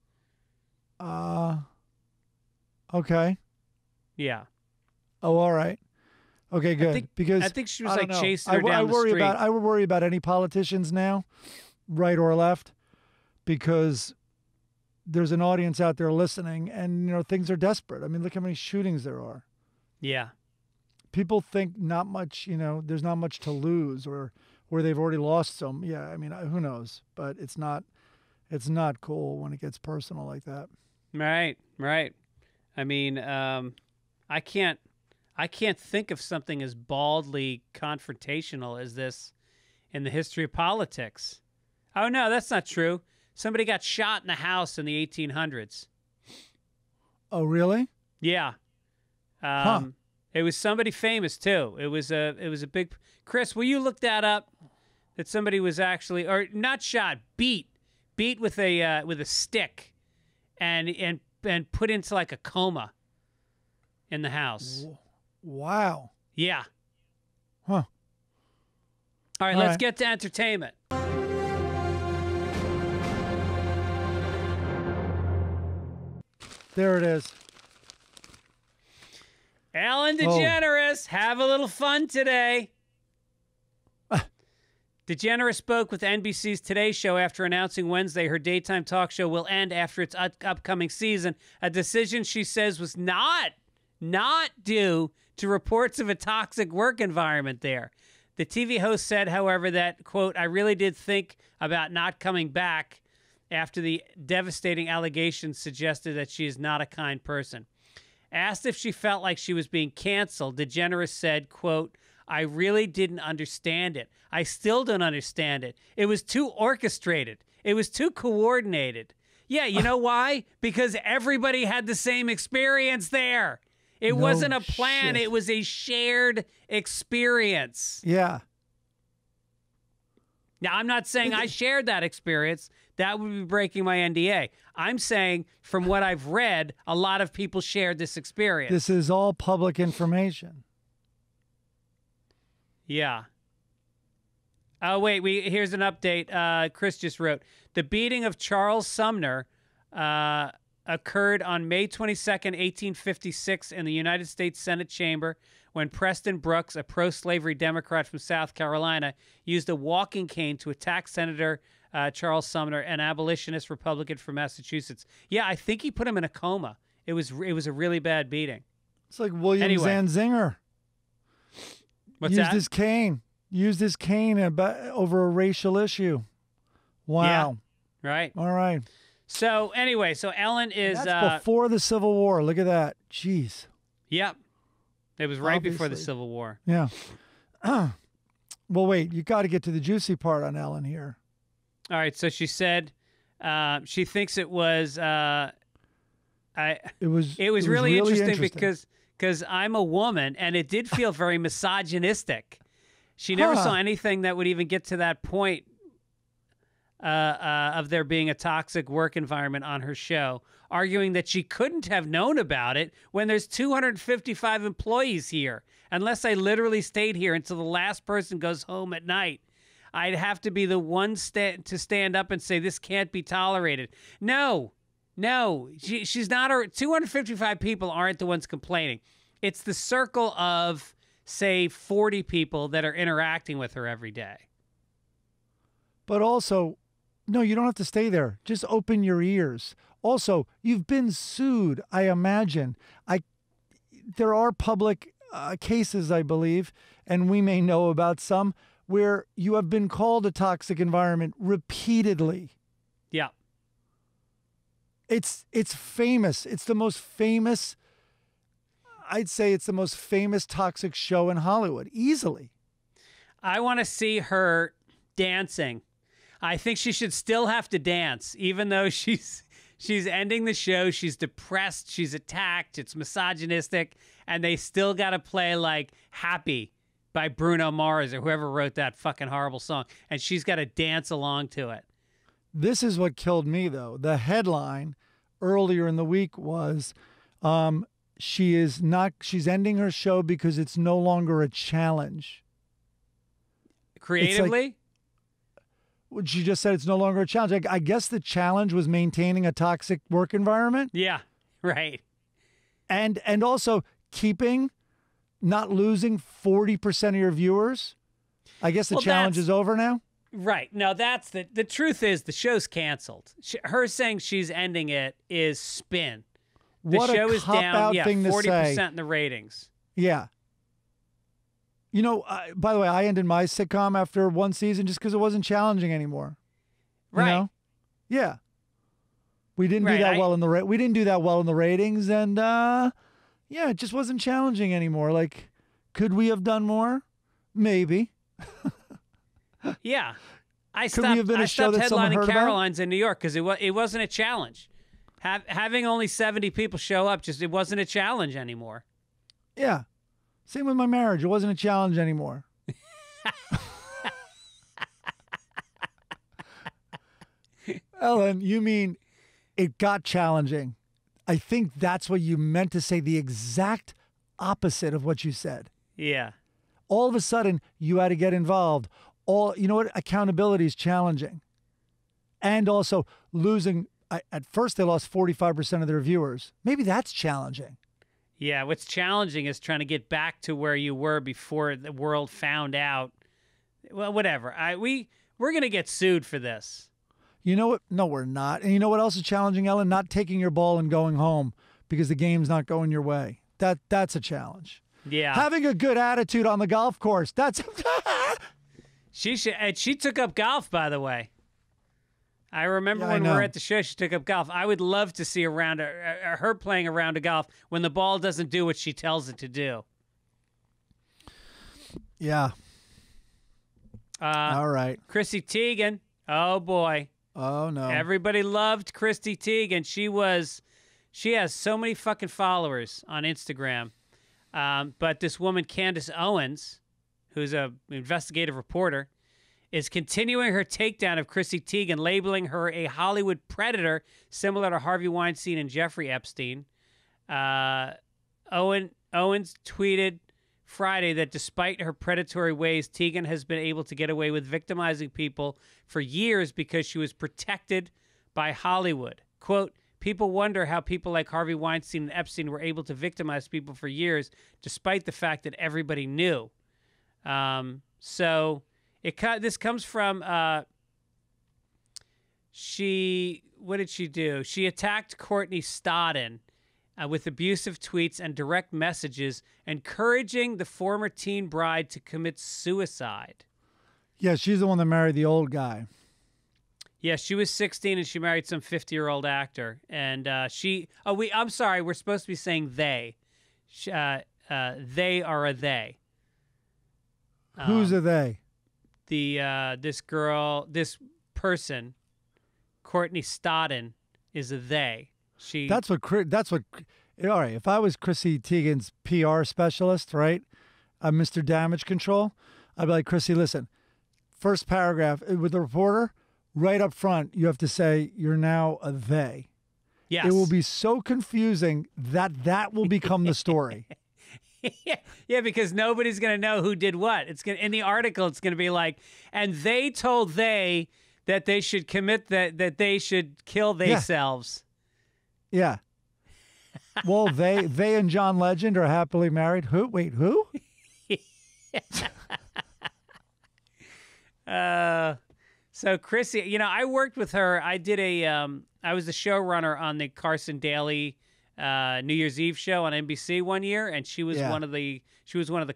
Okay. Yeah. Oh, all right. Okay, good. I think she was I like don't know. chasing her down the street. I worry about any politicians now, right or left, because there's an audience out there listening, and things are desperate. I mean, look how many shootings there are. Yeah. People think not much. There's not much to lose, or where they've already lost some. Yeah, I mean, who knows? But it's not cool when it gets personal like that. Right. Right. I mean, I can't think of something as baldly confrontational as this in the history of politics. Oh, no, that's not true. Somebody got shot in the house in the 1800s. Oh, really? Yeah. It was somebody famous, too. It was a big... Chris, will you look that up? That somebody was actually... Or not shot, beat with a stick and put into like a coma in the house. Wow. Yeah. Huh. All right, let's get to entertainment. There it is. Ellen DeGeneres, have a little fun today. DeGeneres spoke with NBC's Today Show after announcing Wednesday her daytime talk show will end after its upcoming season, a decision she says was not due to reports of a toxic work environment there. The TV host said, however, that, quote, I really did think about not coming back after the devastating allegations suggested that she is not a kind person. Asked if she felt like she was being canceled, DeGeneres said, quote, I really didn't understand it. I still don't understand it. It was too orchestrated. It was too coordinated. Yeah, you know why? Because everybody had the same experience there. It wasn't a plan. Shit. It was a shared experience. Yeah. Now, I'm not saying I shared that experience. That would be breaking my NDA. I'm saying from what I've read, a lot of people shared this experience. This is all public information. Yeah. Oh, wait. Here's an update. Chris just wrote. The beating of Charles Sumner occurred on May 22nd, 1856 in the United States Senate chamber when Preston Brooks, a pro-slavery Democrat from South Carolina, used a walking cane to attack Senator Charles Sumner, an abolitionist Republican from Massachusetts. Yeah, I think he put him in a coma. It was a really bad beating. It's like William Zanzinger. What's that? Used his cane over a racial issue. Wow. Yeah, right. All right. So anyway, Ellen is... That's before the Civil War. Look at that. Jeez. Yep. It was right before the Obviously. Civil War. Yeah. Well, wait. You got to get to the juicy part on Ellen here. All right. So she said she thinks it was... It was really interesting because I'm a woman, and it did feel very misogynistic. She never saw anything that would even get to that point of there being a toxic work environment on her show, arguing that she couldn't have known about it when there's 255 employees here. Unless I literally stayed here until the last person goes home at night, I'd have to be the one to stand up and say this can't be tolerated. No, she's not. 255 people aren't the ones complaining. It's the circle of, say, 40 people that are interacting with her every day. But also, no, you don't have to stay there. Just open your ears. Also, you've been sued, I imagine. There are public cases, I believe, and we may know about some, where you have been called a toxic environment repeatedly. Yeah. It's famous. It's the most famous, I'd say it's the most famous toxic show in Hollywood, easily. I want to see her dancing. I think she should still have to dance, even though she's ending the show. She's depressed. She's attacked. It's misogynistic. And they still got to play like happy by Bruno Mars or whoever wrote that fucking horrible song, and she's got to dance along to it. This is what killed me, though. The headline earlier in the week was, she's ending her show because it's no longer a challenge. Creatively? She just said it's no longer a challenge. I guess the challenge was maintaining a toxic work environment. Yeah, right. And also not losing 40% of your viewers. I guess the challenge is over now. Right. No, that's the truth is the show's canceled. Her saying she's ending it is spin. The show is down, 40% in the ratings. Yeah. You know, by the way, I ended my sitcom after one season just because it wasn't challenging anymore. Right. You know? Yeah. We didn't do that well in the we didn't do that well in the ratings, and yeah, it just wasn't challenging anymore. Like, could we have done more? Maybe. Yeah. I Could we have been a show that someone headlining heard Caroline's in New York because it wasn't a challenge. Having only 70 people show up, it wasn't a challenge anymore. Yeah. Same with my marriage. It wasn't a challenge anymore. Ellen, you mean it got challenging. I think that's what you meant to say, the exact opposite of what you said. Yeah. All of a sudden, you had to get involved. You know what? Accountability is challenging. And also losing, at first they lost 45% of their viewers. Maybe that's challenging. Yeah, what's challenging is trying to get back to where you were before the world found out. Well, whatever. We're going to get sued for this. You know what? No, we're not. And you know what else is challenging, Ellen? Not taking your ball and going home because the game's not going your way. That's a challenge. Yeah. Having a good attitude on the golf course. That's She took up golf, by the way. I remember when we were at the show, she took up golf. I would love to see her playing a round of golf when the ball doesn't do what she tells it to do. Yeah. All right. Chrissy Teigen. Oh, boy. Oh, no. Everybody loved Chrissy Teigen. She has so many fucking followers on Instagram. But this woman, Candace Owens, who's an investigative reporter, is continuing her takedown of Chrissy Teigen, labeling her a Hollywood predator similar to Harvey Weinstein and Jeffrey Epstein. Owens tweeted Friday that despite her predatory ways, Teigen has been able to get away with victimizing people for years because she was protected by Hollywood. Quote, people wonder how people like Harvey Weinstein and Epstein were able to victimize people for years, despite the fact that everybody knew. This comes from what did she do? She attacked Courtney Stodden with abusive tweets and direct messages, encouraging the former teen bride to commit suicide. Yeah, she's the one that married the old guy. Yeah, she was 16 and she married some 50-year-old actor. And I'm sorry, we're supposed to be saying they. They are a they. Who's a they? This person, Courtney Stodden, is a they. All right, if I was Chrissy Teigen's PR specialist, right? I'm Mr. Damage Control. I'd be like, Chrissy, listen, first paragraph with the reporter, right up front, you have to say you're now a they. Yes. It will be so confusing that will become the story. Yeah, because nobody's going to know who did what. In the article, it's going to be like, and they told they that they should commit that they should kill themselves. Yeah. Well, they and John Legend are happily married. Who? Wait, who? So Chrissy, I worked with her. I did I was the showrunner on the Carson Daly New Year's Eve show on NBC one year, and she was one of the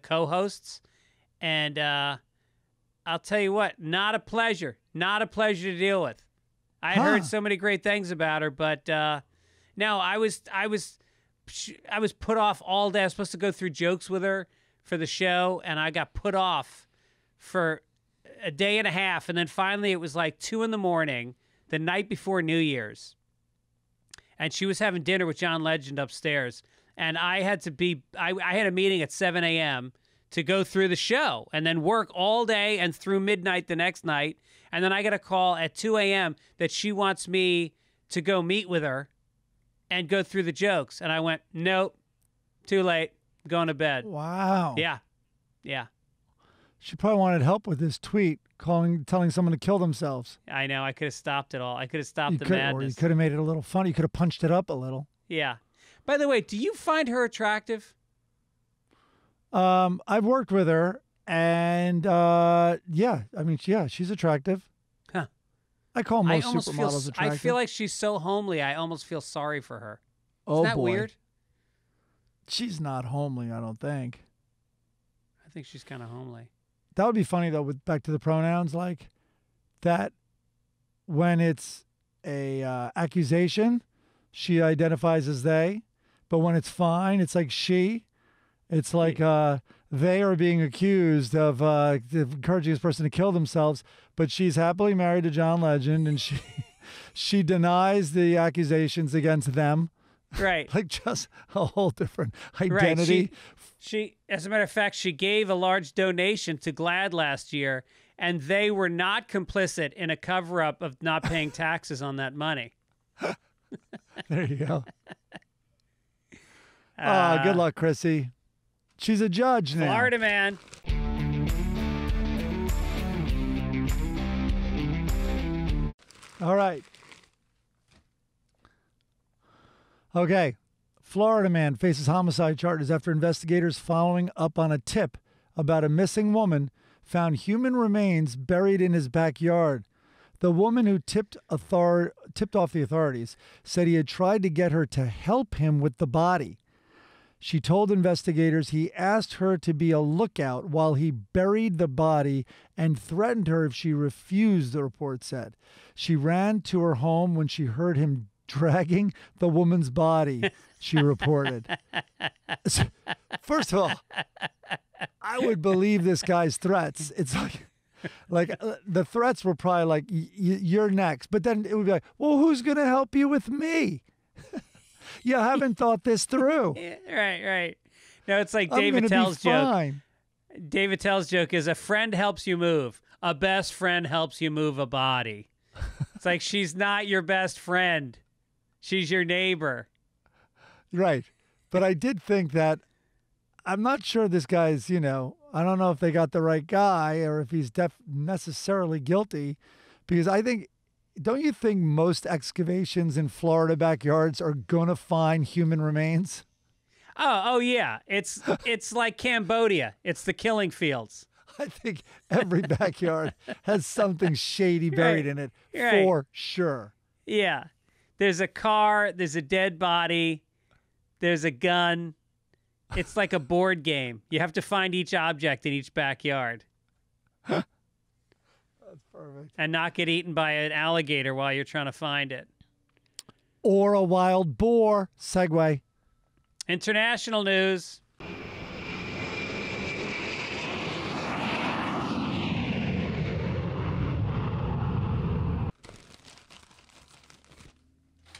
co-hosts. And I'll tell you what, not a pleasure to deal with. I heard so many great things about her, but no, I was put off all day. I was supposed to go through jokes with her for the show, and I got put off for a day and a half, and then finally it was like 2 a.m, the night before New Year's. And she was having dinner with John Legend upstairs. And I had to I had a meeting at 7 a.m. to go through the show and then work all day and through midnight the next night. And then I get a call at 2 a.m. that she wants me to go meet with her and go through the jokes. And I went, nope, too late, going to bed. Wow. Yeah. Yeah. She probably wanted help with this tweet, telling someone to kill themselves. I know. I could have stopped it all. I could have stopped the Or you madness. could have made it a little funny. You could have punched it up a little. Yeah. By the way, do you find her attractive? I've worked with her, and yeah, I mean, yeah, she's attractive. Huh. I call most supermodels attractive. I feel like she's so homely, I almost feel sorry for her. Oh, Isn't that boy. weird? She's not homely, I don't think. I think she's kind of homely. That would be funny, though, with back to the pronouns, like that when it's a accusation, she identifies as they, but when it's fine, it's like she. It's like they are being accused of encouraging this person to kill themselves, but she's happily married to John Legend, and she denies the accusations against them. Right. Like just a whole different identity. Right. She, as a matter of fact, she gave a large donation to GLAAD last year, and they were not complicit in a cover-up of not paying taxes on that money. There you go. Good luck, Chrissy. She's a judge now. Florida man. All right. Okay. Florida man faces homicide charges after investigators following up on a tip about a missing woman found human remains buried in his backyard. The woman who tipped off the authorities said he had tried to get her to help him with the body. She told investigators he asked her to be a lookout while he buried the body and threatened her if she refused, the report said. She ran to her home when she heard him dragging the woman's body, she reported. First of all, I would believe this guy's threats. It's like the threats were probably like, you're next. But then it would be like, well, who's going to help you with me? You haven't thought this through. Right. No, it's like I'm Dave Attell's joke. Fine. Dave Attell's joke is a friend helps you move. A best friend helps you move a body. It's like she's not your best friend. She's your neighbor. Right. But I did think that I'm not sure this guy's, I don't know if they got the right guy or if he's necessarily guilty, because I think, don't you think most excavations in Florida backyards are going to find human remains? Oh yeah. It's like Cambodia. It's the killing fields. I think every backyard has something shady buried in it, for sure. Yeah. There's a car, there's a dead body, there's a gun. It's like a board game. You have to find each object in each backyard. That's perfect. And not get eaten by an alligator while you're trying to find it. Or a wild boar. Segue. International news.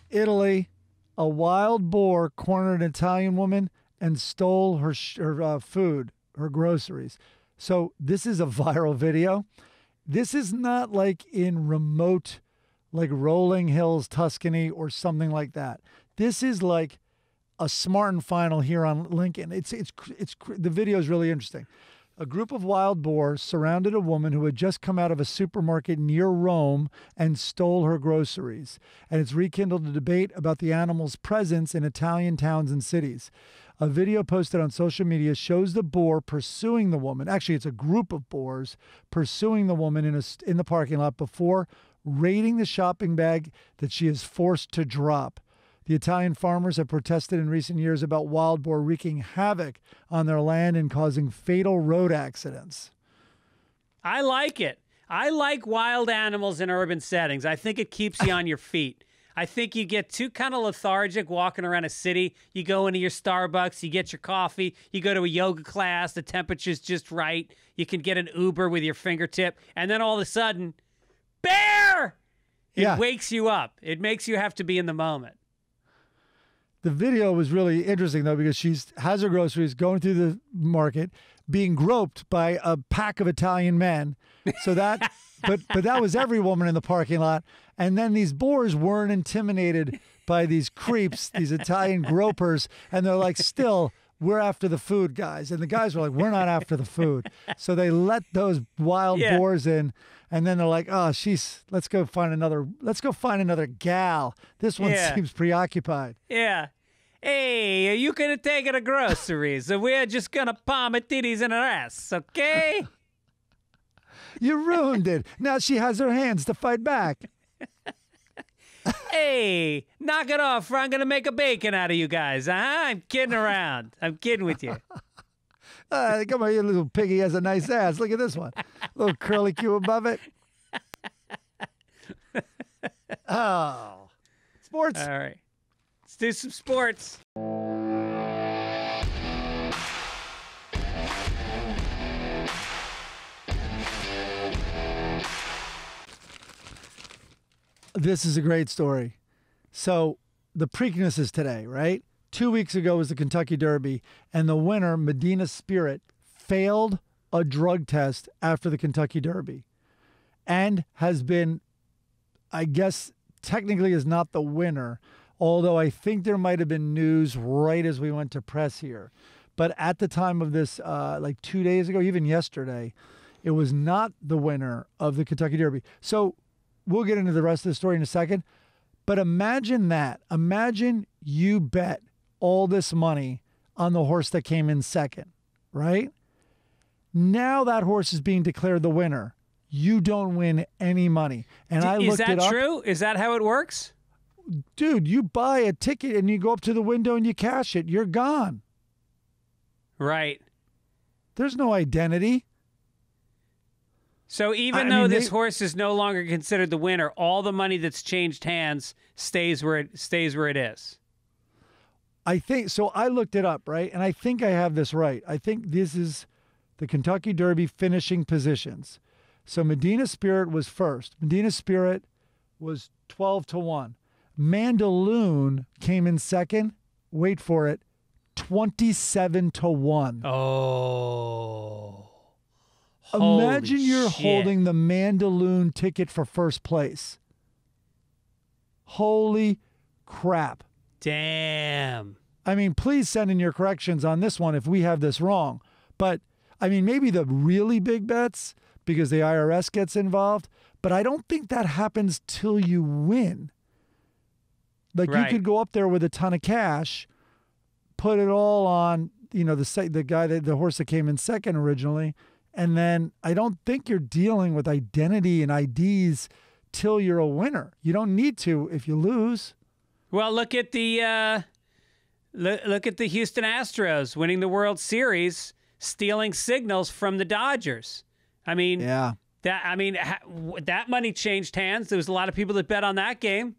Italy, a wild boar cornered an Italian woman and stole her food, her groceries. So this is a viral video. This is not like in remote, like Rolling Hills, Tuscany, or something like that. This is like a Smart and Final here on Lincoln. The video is really interesting. A group of wild boars surrounded a woman who had just come out of a supermarket near Rome and stole her groceries. And it's rekindled a debate about the animal's presence in Italian towns and cities. A video posted on social media shows the boar pursuing the woman. Actually, it's a group of boars pursuing the woman in the parking lot before raiding the shopping bag that she is forced to drop. The Italian farmers have protested in recent years about wild boar wreaking havoc on their land and causing fatal road accidents. I like it. I like wild animals in urban settings. I think it keeps you on your feet. I think you get too kind of lethargic walking around a city. You go into your Starbucks, you get your coffee, you go to a yoga class, the temperature's just right. You can get an Uber with your fingertip, and then all of a sudden, bear! It wakes you up. It makes you have to be in the moment. The video was really interesting, though, because she has her groceries, going through the market, being groped by a pack of Italian men. So that, but that was every woman in the parking lot. And then these boors weren't intimidated by these creeps, these Italian gropers. And they're like, still, we're after the food, guys. And the guys were like, we're not after the food. So they let those wild boars in. And then they're like, oh, let's go find another gal. This one seems preoccupied. Yeah. Hey, you could have taken the groceries, so we're just gonna palm her titties in her ass, okay? You ruined it. Now she has her hands to fight back. Hey, knock it off, or I'm gonna make a bacon out of you guys, I'm kidding around. I'm kidding with you. Come on, your little piggy has a nice ass. Look at this one. Little curly Q above it. Oh. Sports. All right. Let's do some sports. This is a great story. So the Preakness is today, right? 2 weeks ago was the Kentucky Derby, and the winner, Medina Spirit, failed a drug test after the Kentucky Derby and has been, I guess, technically is not the winner, although I think there might have been news right as we went to press here. But at the time of this, like 2 days ago, even yesterday, it was not the winner of the Kentucky Derby. So we'll get into the rest of the story in a second. But imagine that. Imagine you bet all this money on the horse that came in second, right? Now that horse is being declared the winner. You don't win any money. And I looked it up. Is that true? Is that how it works? Dude, you buy a ticket and you go up to the window and you cash it. You're gone. Right. There's no identity. So even though this horse is no longer considered the winner, all the money that's changed hands stays where it is. I think so. I looked it up, right? And I think I have this right. I think this is the Kentucky Derby finishing positions. So Medina Spirit was first. Medina Spirit was 12-1. Mandaloon came in second. Wait for it. 27-1. Oh. Imagine you're holding the Mandaloon ticket for first place. Holy crap. Damn. I mean, please send in your corrections on this one if we have this wrong. But, I mean, maybe the really big bets because the IRS gets involved. But I don't think that happens till you win. Like, you could go up there with a ton of cash, put it all on, you know, the horse that came in second originally. And then I don't think you're dealing with identity and IDs till you're a winner. You don't need to if you lose. Well, look at the Houston Astros winning the World Series, stealing signals from the Dodgers. I mean, that money changed hands. There was a lot of people that bet on that game.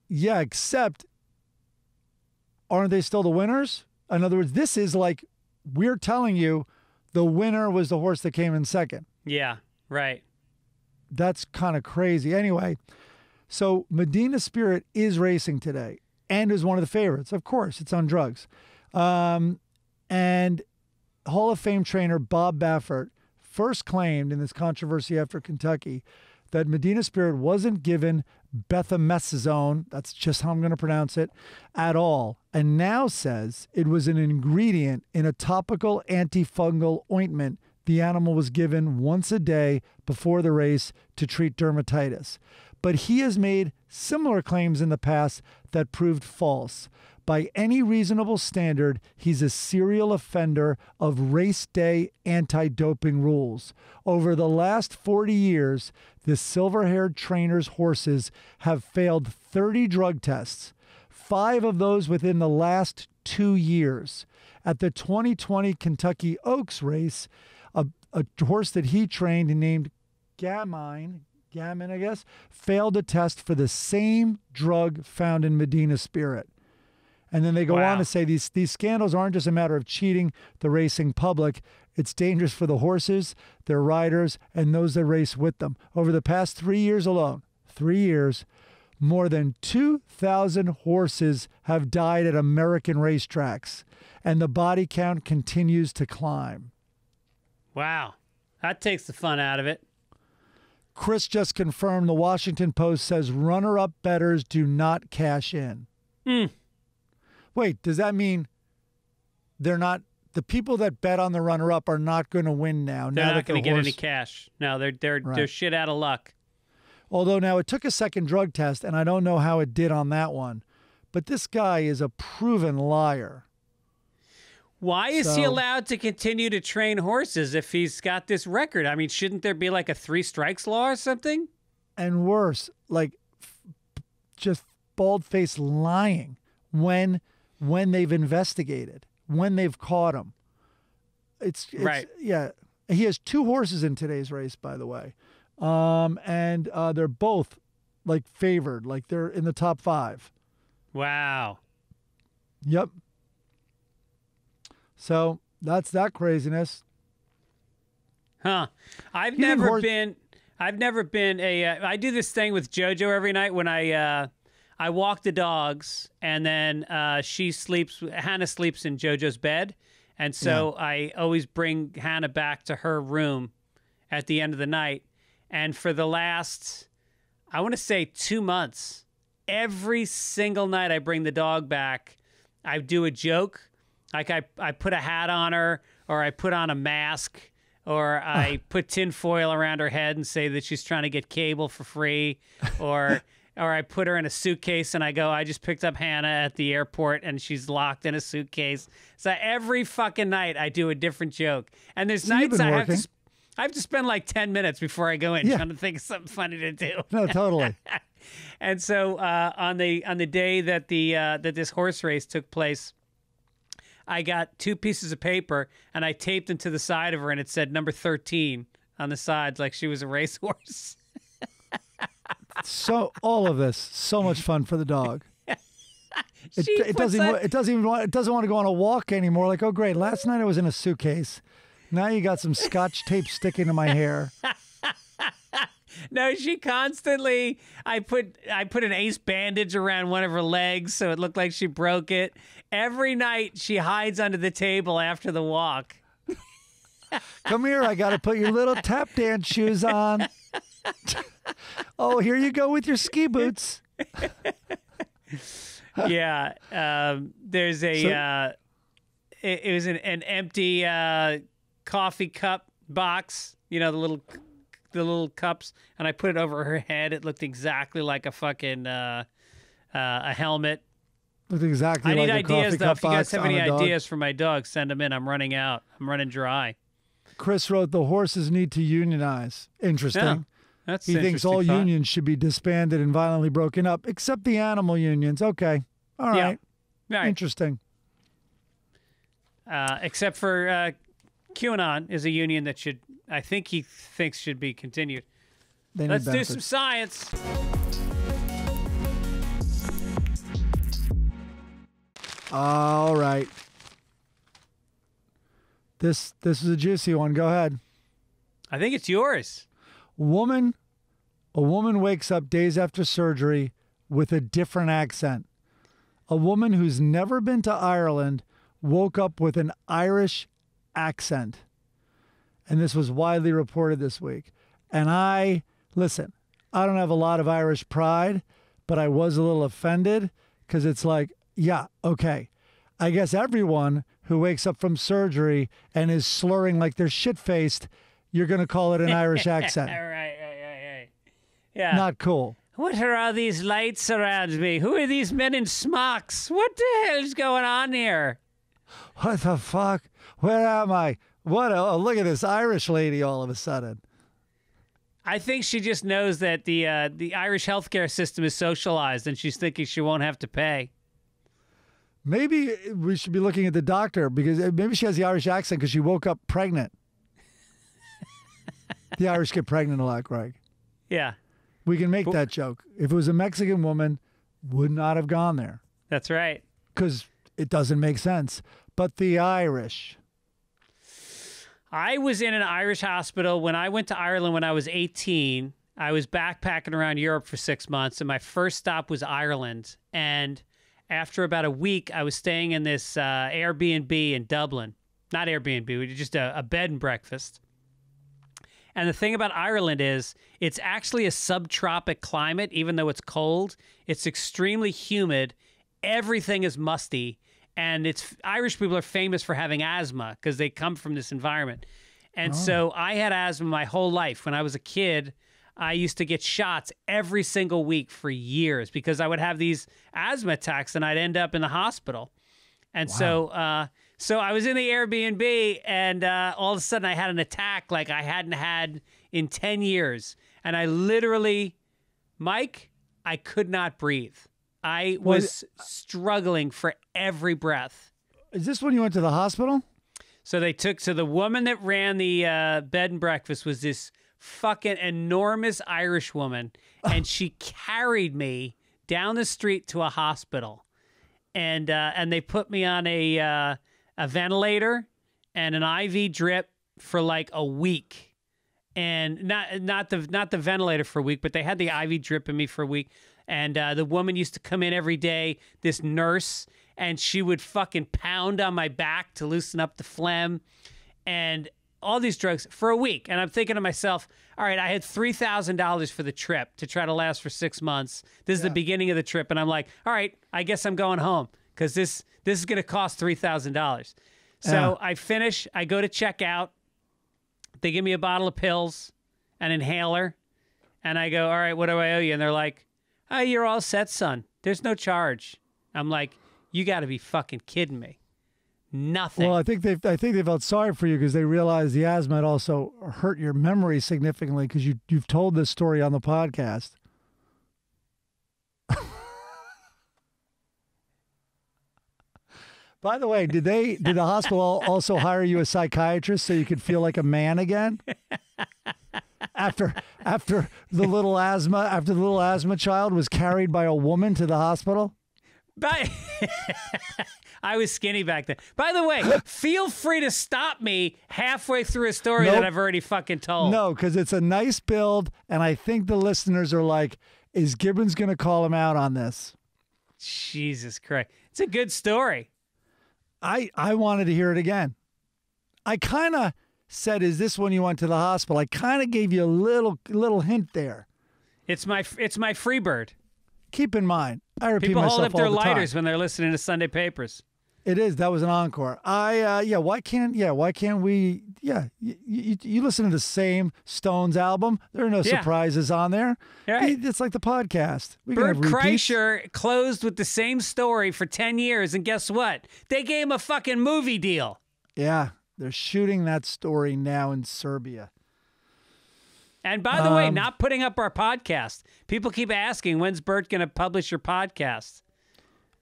Yeah, except aren't they still the winners? In other words, this is like we're telling you the winner was the horse that came in second. Yeah, right. That's kind of crazy. Anyway, so Medina Spirit is racing today and is one of the favorites. Of course, it's on drugs. And Hall of Fame trainer Bob Baffert first claimed in this controversy after Kentucky that Medina Spirit wasn't given bechamesizone, that's just how I'm going to pronounce it, at all, and now says it was an ingredient in a topical antifungal ointment the animal was given once a day before the race to treat dermatitis. But he has made similar claims in the past that proved false. By any reasonable standard, he's a serial offender of race day anti-doping rules. Over the last 40 years, the silver-haired trainer's horses have failed 30 drug tests, 5 of those within the last 2 years. At the 2020 Kentucky Oaks race, a horse that he trained and named Gammon, I guess, failed a test for the same drug found in Medina Spirit. And then they go on to say these scandals aren't just a matter of cheating the racing public. It's dangerous for the horses, their riders, and those that race with them. Over the past 3 years alone, 3 years, more than 2,000 horses have died at American racetracks, and the body count continues to climb. Wow. That takes the fun out of it. Chris just confirmed the Washington Post says runner-up bettors do not cash in. Wait, does that mean they're not, the people that bet on the runner-up are not going to win now? They're not going to get horse... any cash. No, they're shit out of luck. Although now it took a second drug test, and I don't know how it did on that one. But this guy is a proven liar. Why is he allowed to continue to train horses if he's got this record? I mean, shouldn't there be like a 3 strikes law or something? And worse, like just bald-faced lying when they've investigated, when they've caught him. It's right. Yeah. He has 2 horses in today's race, by the way. And they're both like favored, like they're in the top 5. Wow. Yep. So that's that craziness. Huh. I've never been a, I do this thing with JoJo every night when I walk the dogs, and then Hannah sleeps in JoJo's bed. And so I always bring Hannah back to her room at the end of the night. And for the last, I want to say 2 months, every single night I bring the dog back, I do a joke. Like I put a hat on her, or I put on a mask, or I put tin foil around her head and say that she's trying to get cable for free, or I put her in a suitcase and I go, I just picked up Hannah at the airport and she's locked in a suitcase. So every fucking night I do a different joke. And there's nights I have to spend like 10 minutes before I go in trying to think of something funny to do. No, totally. And so on the day that that this horse race took place, I got 2 pieces of paper and I taped them to the side of her, and it said number 13 on the sides, like she was a racehorse. So all of this, so much fun for the dog. It doesn't want to go on a walk anymore. Like, oh great, last night I was in a suitcase. Now you got some scotch tape sticking to my hair. No, she constantly. I put an ace bandage around one of her legs so it looked like she broke it. Every night she hides under the table after the walk. Come here, I got to put your little tap dance shoes on. Oh, here you go with your ski boots. Yeah, there's a. It was an empty coffee cup box. You know, the little cups, and I put it over her head. It looked exactly like a fucking a helmet. Looked exactly like a coffee cup box. I need ideas, though. If you guys have any ideas for my dog, send them in. I'm running out. I'm running dry. Chris wrote, the horses need to unionize. Interesting. Yeah, that's he thinks all unions should be disbanded and violently broken up, except the animal unions. Okay. All right. Yeah. Right. Interesting. Except for QAnon is a union that I think he thinks should be continued. Let's do some science. All right. This is a juicy one. Go ahead. I think it's yours. A woman wakes up days after surgery with a different accent. A woman who's never been to Ireland woke up with an Irish accent. And this was widely reported this week. And listen, I don't have a lot of Irish pride, but I was a little offended because it's like, yeah, okay. I guess everyone who wakes up from surgery and is slurring like they're shit-faced, you're going to call it an Irish accent. Right. Yeah. Not cool. What are all these lights around me? Who are these men in smocks? What the hell is going on here? What the fuck? Where am I? Look at this Irish lady all of a sudden. I think she just knows that the Irish healthcare system is socialized, and she's thinking she won't have to pay. Maybe we should be looking at the doctor, because maybe she has the Irish accent because she woke up pregnant. The Irish get pregnant a lot, Greg. Yeah. We can make that joke. If it was a Mexican woman, would not have gone there. That's right. Because it doesn't make sense. But the Irish. I was in an Irish hospital when I went to Ireland when I was 18, I was backpacking around Europe for 6 months, and my first stop was Ireland. And after about a week, I was staying in this Airbnb in Dublin. Not Airbnb, just a bed and breakfast. And the thing about Ireland is it's actually a subtropic climate, even though it's cold. It's extremely humid. Everything is musty. And Irish people are famous for having asthma because they come from this environment. And so I had asthma my whole life. When I was a kid, I used to get shots every single week for years because I would have these asthma attacks and I'd end up in the hospital. And so I was in the Airbnb and all of a sudden I had an attack like I hadn't had in 10 years. And I literally, Mike, I could not breathe. I was struggling for every breath. Is this when you went to the hospital? So the woman that ran the bed and breakfast was this fucking enormous Irish woman. And she carried me down the street to a hospital. And they put me on a ventilator and an IV drip for like a week. And not the ventilator for a week, but they had the IV drip in me for a week. And the woman used to come in every day, this nurse, and she would fucking pound on my back to loosen up the phlegm and all these drugs for a week. And I'm thinking to myself, all right, I had $3,000 for the trip to try to last for 6 months. This is the beginning of the trip. And I'm like, all right, I guess I'm going home because this is going to cost $3,000. So I finish, I go to check out. They give me a bottle of pills, an inhaler, and I go, all right, what do I owe you? And they're like, oh, you're all set, son. There's no charge. I'm like, you got to be fucking kidding me. Nothing. Well, I think they felt sorry for you because they realized the asthma had also hurt your memory significantly because you've told this story on the podcast. By the way, did the hospital also hire you a psychiatrist so you could feel like a man again? After the little asthma child was carried by a woman to the hospital? I was skinny back then. By the way, feel free to stop me halfway through a story that I've already fucking told. No, because it's a nice build, and I think the listeners are like, is Gibbons going to call him out on this? Jesus Christ. It's a good story. I wanted to hear it again. I kind of said, is this when you went to the hospital? I kind of gave you a little hint there. It's my free bird. Keep in mind, I repeat People myself hold up their all the lighters time. when they're listening to Sunday papers. It is. That was an encore. Why can't we? Yeah, you listen to the same Stones album. There are no surprises on there. Right. It's like the podcast. Bert Kreischer closed with the same story for 10 years, and guess what? They gave him a fucking movie deal. Yeah, they're shooting that story now in Serbia. And by the way, not putting up our podcast. People keep asking, when's Bert going to publish your podcast?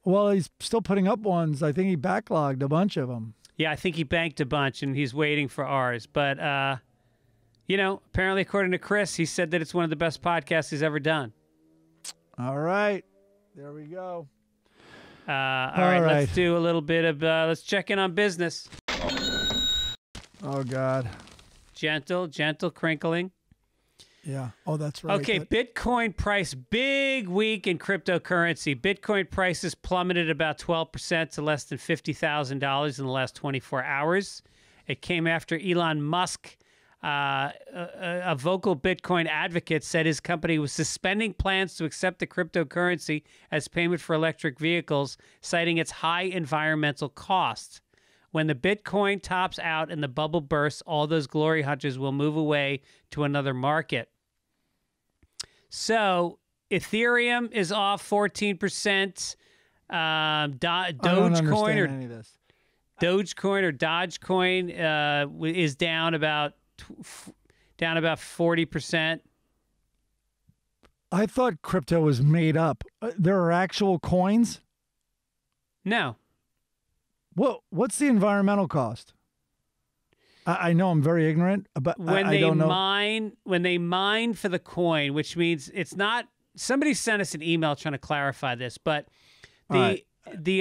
Well, he's still putting up ones. I think he backlogged a bunch of them. Yeah, I think he banked a bunch, and he's waiting for ours. But, apparently, according to Chris, he said that it's one of the best podcasts he's ever done. All right. There we go. All right, let's do a little bit of, let's check in on business. Oh, God. Gentle crinkling. Yeah. Oh, that's right. Okay, Bitcoin price, big week in cryptocurrency. Bitcoin prices plummeted about 12% to less than $50,000 in the last 24 hours. It came after Elon Musk, a vocal Bitcoin advocate, said his company was suspending plans to accept the cryptocurrency as payment for electric vehicles, citing its high environmental cost. When the Bitcoin tops out and the bubble bursts, all those glory hunters will move away to another market. So Ethereum is off 14%. Dogecoin or Dogecoin is down about 40%. I thought crypto was made up. There are actual coins? No. What's the environmental cost? I know I'm very ignorant, but I don't know. When they mine for the coin, which means it's not. Somebody sent us an email trying to clarify this, but the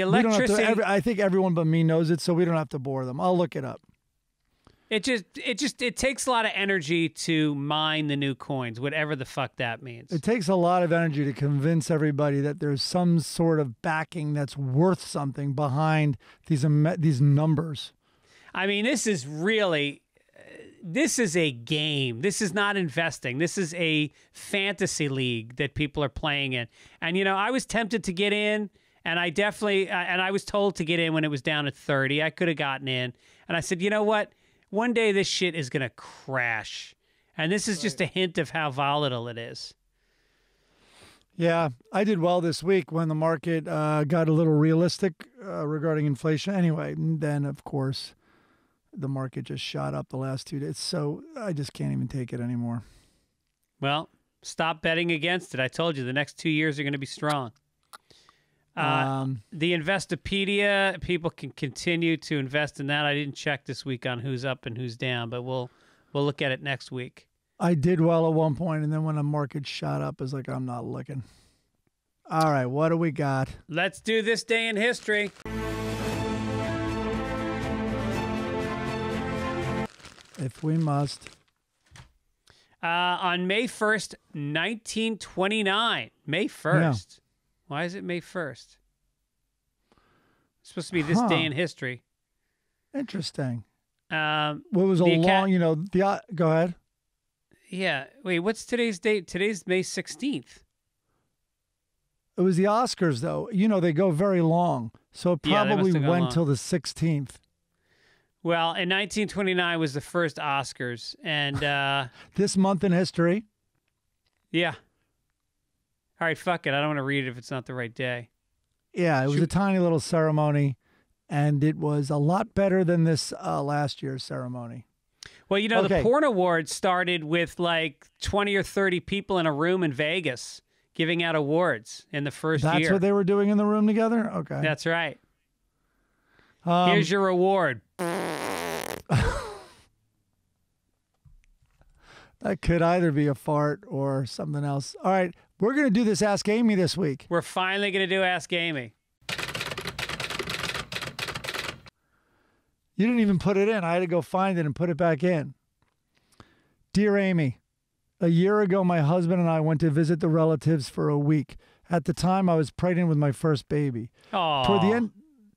electricity. I think everyone but me knows it, so we don't have to bore them. I'll look it up. It takes a lot of energy to mine the new coins, whatever the fuck that means. It takes a lot of energy to convince everybody that there's some sort of backing that's worth something behind these numbers. I mean, this is a game. This is not investing. This is a fantasy league that people are playing in. And, I was tempted to get in, and I was told to get in when it was down at 30. I could have gotten in. And I said, you know what? One day this shit is going to crash. And this is just a hint of how volatile it is. Yeah, I did well this week when the market got a little realistic regarding inflation. Anyway, then, of course, the market just shot up the last 2 days. So I just can't even take it anymore. Well, stop betting against it. I told you the next 2 years are going to be strong. The Investopedia, people can continue to invest in that. I didn't check this week on who's up and who's down, but we'll look at it next week. I did well at one point, and then when the market shot up, it's like, I'm not looking. All right, what do we got? Let's do this day in history. If we must. On May 1st, 1929. May 1st. Yeah. Why is it May 1st? It's supposed to be this day in history. Interesting. What was a long, go ahead. Yeah. Wait, what's today's date? Today's May 16th. It was the Oscars, though. They go very long. So it probably went till the 16th. Well, in 1929 was the first Oscars. And this month in history? Yeah. All right, fuck it. I don't want to read it if it's not the right day. Yeah, it was a tiny little ceremony, and it was a lot better than this last year's ceremony. Well, the Porn Awards started with like 20 or 30 people in a room in Vegas giving out awards in the first year. That's what they were doing in the room together? Okay. That's right. Here's your award. That could either be a fart or something else. All right, we're going to do this Ask Amy this week. We're finally going to do Ask Amy. You didn't even put it in. I had to go find it and put it back in. Dear Amy, a year ago, my husband and I went to visit the relatives for a week. At the time, I was pregnant with my first baby. Aww.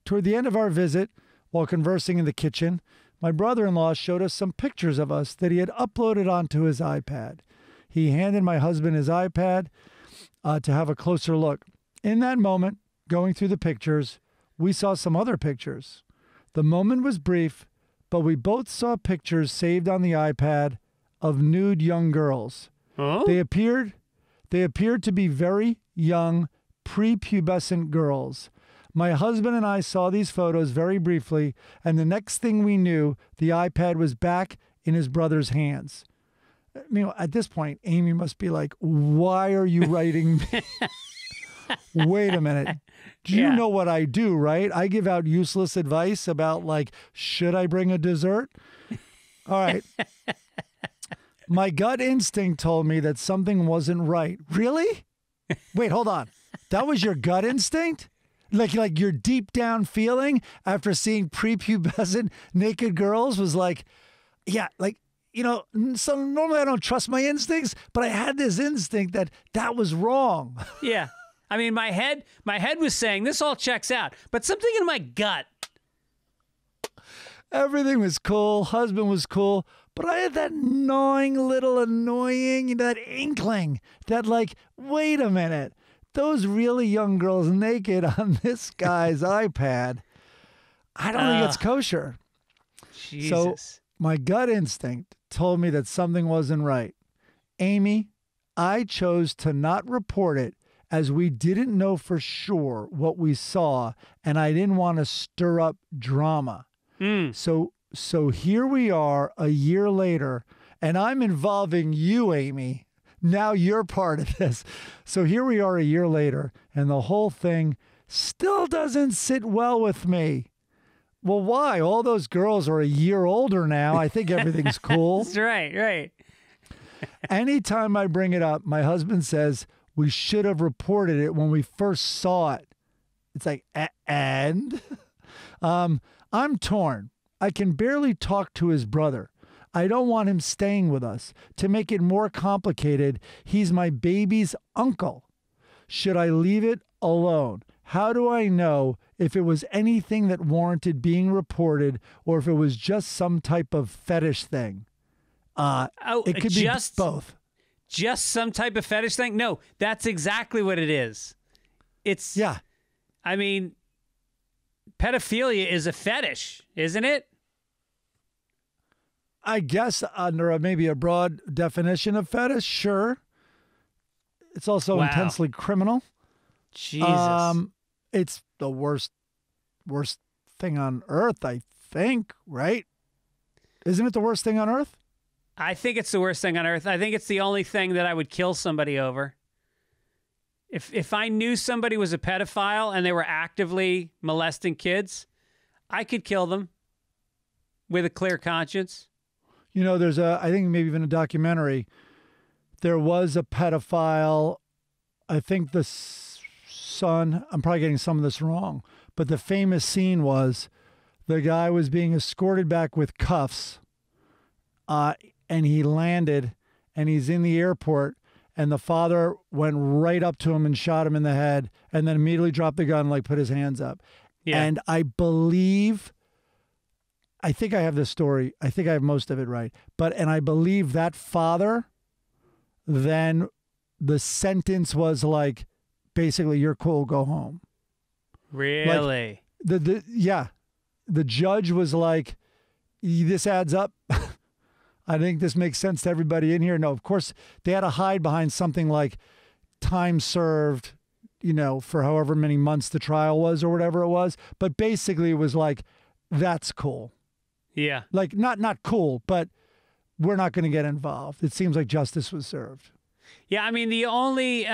Toward the end of our visit, while conversing in the kitchen, my brother-in-law showed us some pictures of us that he had uploaded onto his iPad. He handed my husband his iPad to have a closer look. In that moment, going through the pictures, we saw some other pictures. The moment was brief, but we both saw pictures saved on the iPad of nude young girls. Huh? They appeared to be very young, prepubescent girls. My husband and I saw these photos very briefly, and the next thing we knew, the iPad was back in his brother's hands. I mean, at this point, Amy must be like, why are you writing me? Wait a minute. Do you know what I do, right? I give out useless advice about, like, should I bring a dessert? All right. My gut instinct told me that something wasn't right. Really? Wait, hold on. That was your gut instinct? Like your deep down feeling after seeing prepubescent naked girls was like, yeah, like, so normally I don't trust my instincts, but I had this instinct that was wrong. Yeah. I mean, my head was saying this all checks out, but something in my gut. Everything was cool. Husband was cool. But I had that gnawing little annoying, that inkling that like, wait a minute. Those really young girls naked on this guy's iPad, I don't think it's kosher. Jesus. So my gut instinct told me that something wasn't right. Amy, I chose to not report it as we didn't know for sure what we saw, and I didn't want to stir up drama. So here we are a year later, and I'm involving you, Amy. Now you're part of this. So here we are a year later, and the whole thing still doesn't sit well with me. Well, why? All those girls are a year older now. I think everything's cool. That's right. Anytime I bring it up, my husband says we should have reported it when we first saw it. It's like, and? I'm torn. I can barely talk to his brother. I don't want him staying with us. To make it more complicated, he's my baby's uncle. Should I leave it alone? How do I know if it was anything that warranted being reported or if it was just some type of fetish thing? It could be both. Just some type of fetish thing? No, that's exactly what it is. Yeah. I mean, pedophilia is a fetish, isn't it? I guess under maybe a broad definition of fetish, sure. It's also intensely criminal. Jesus. It's the worst thing on earth, I think, right? Isn't it the worst thing on earth? I think it's the worst thing on earth. I think it's the only thing that I would kill somebody over. If I knew somebody was a pedophile and they were actively molesting kids, I could kill them with a clear conscience. You know, there's I think maybe even a documentary. There was a pedophile. I think the son, I'm probably getting some of this wrong, but the famous scene was the guy was being escorted back with cuffs, and he landed, and he's in the airport, and the father went right up to him and shot him in the head, and then immediately dropped the gun and like put his hands up. Yeah. And I think I have this story. I think I have most of it right. And I believe that father, then the sentence was basically, you're cool, go home. Really? The judge was like, this adds up. I think this makes sense to everybody in here. No, of course, they had to hide behind something like time served, for however many months the trial was or whatever it was. But basically, it was like, that's cool. Yeah. Not cool, but we're not going to get involved. It seems like justice was served. Yeah, I mean, the only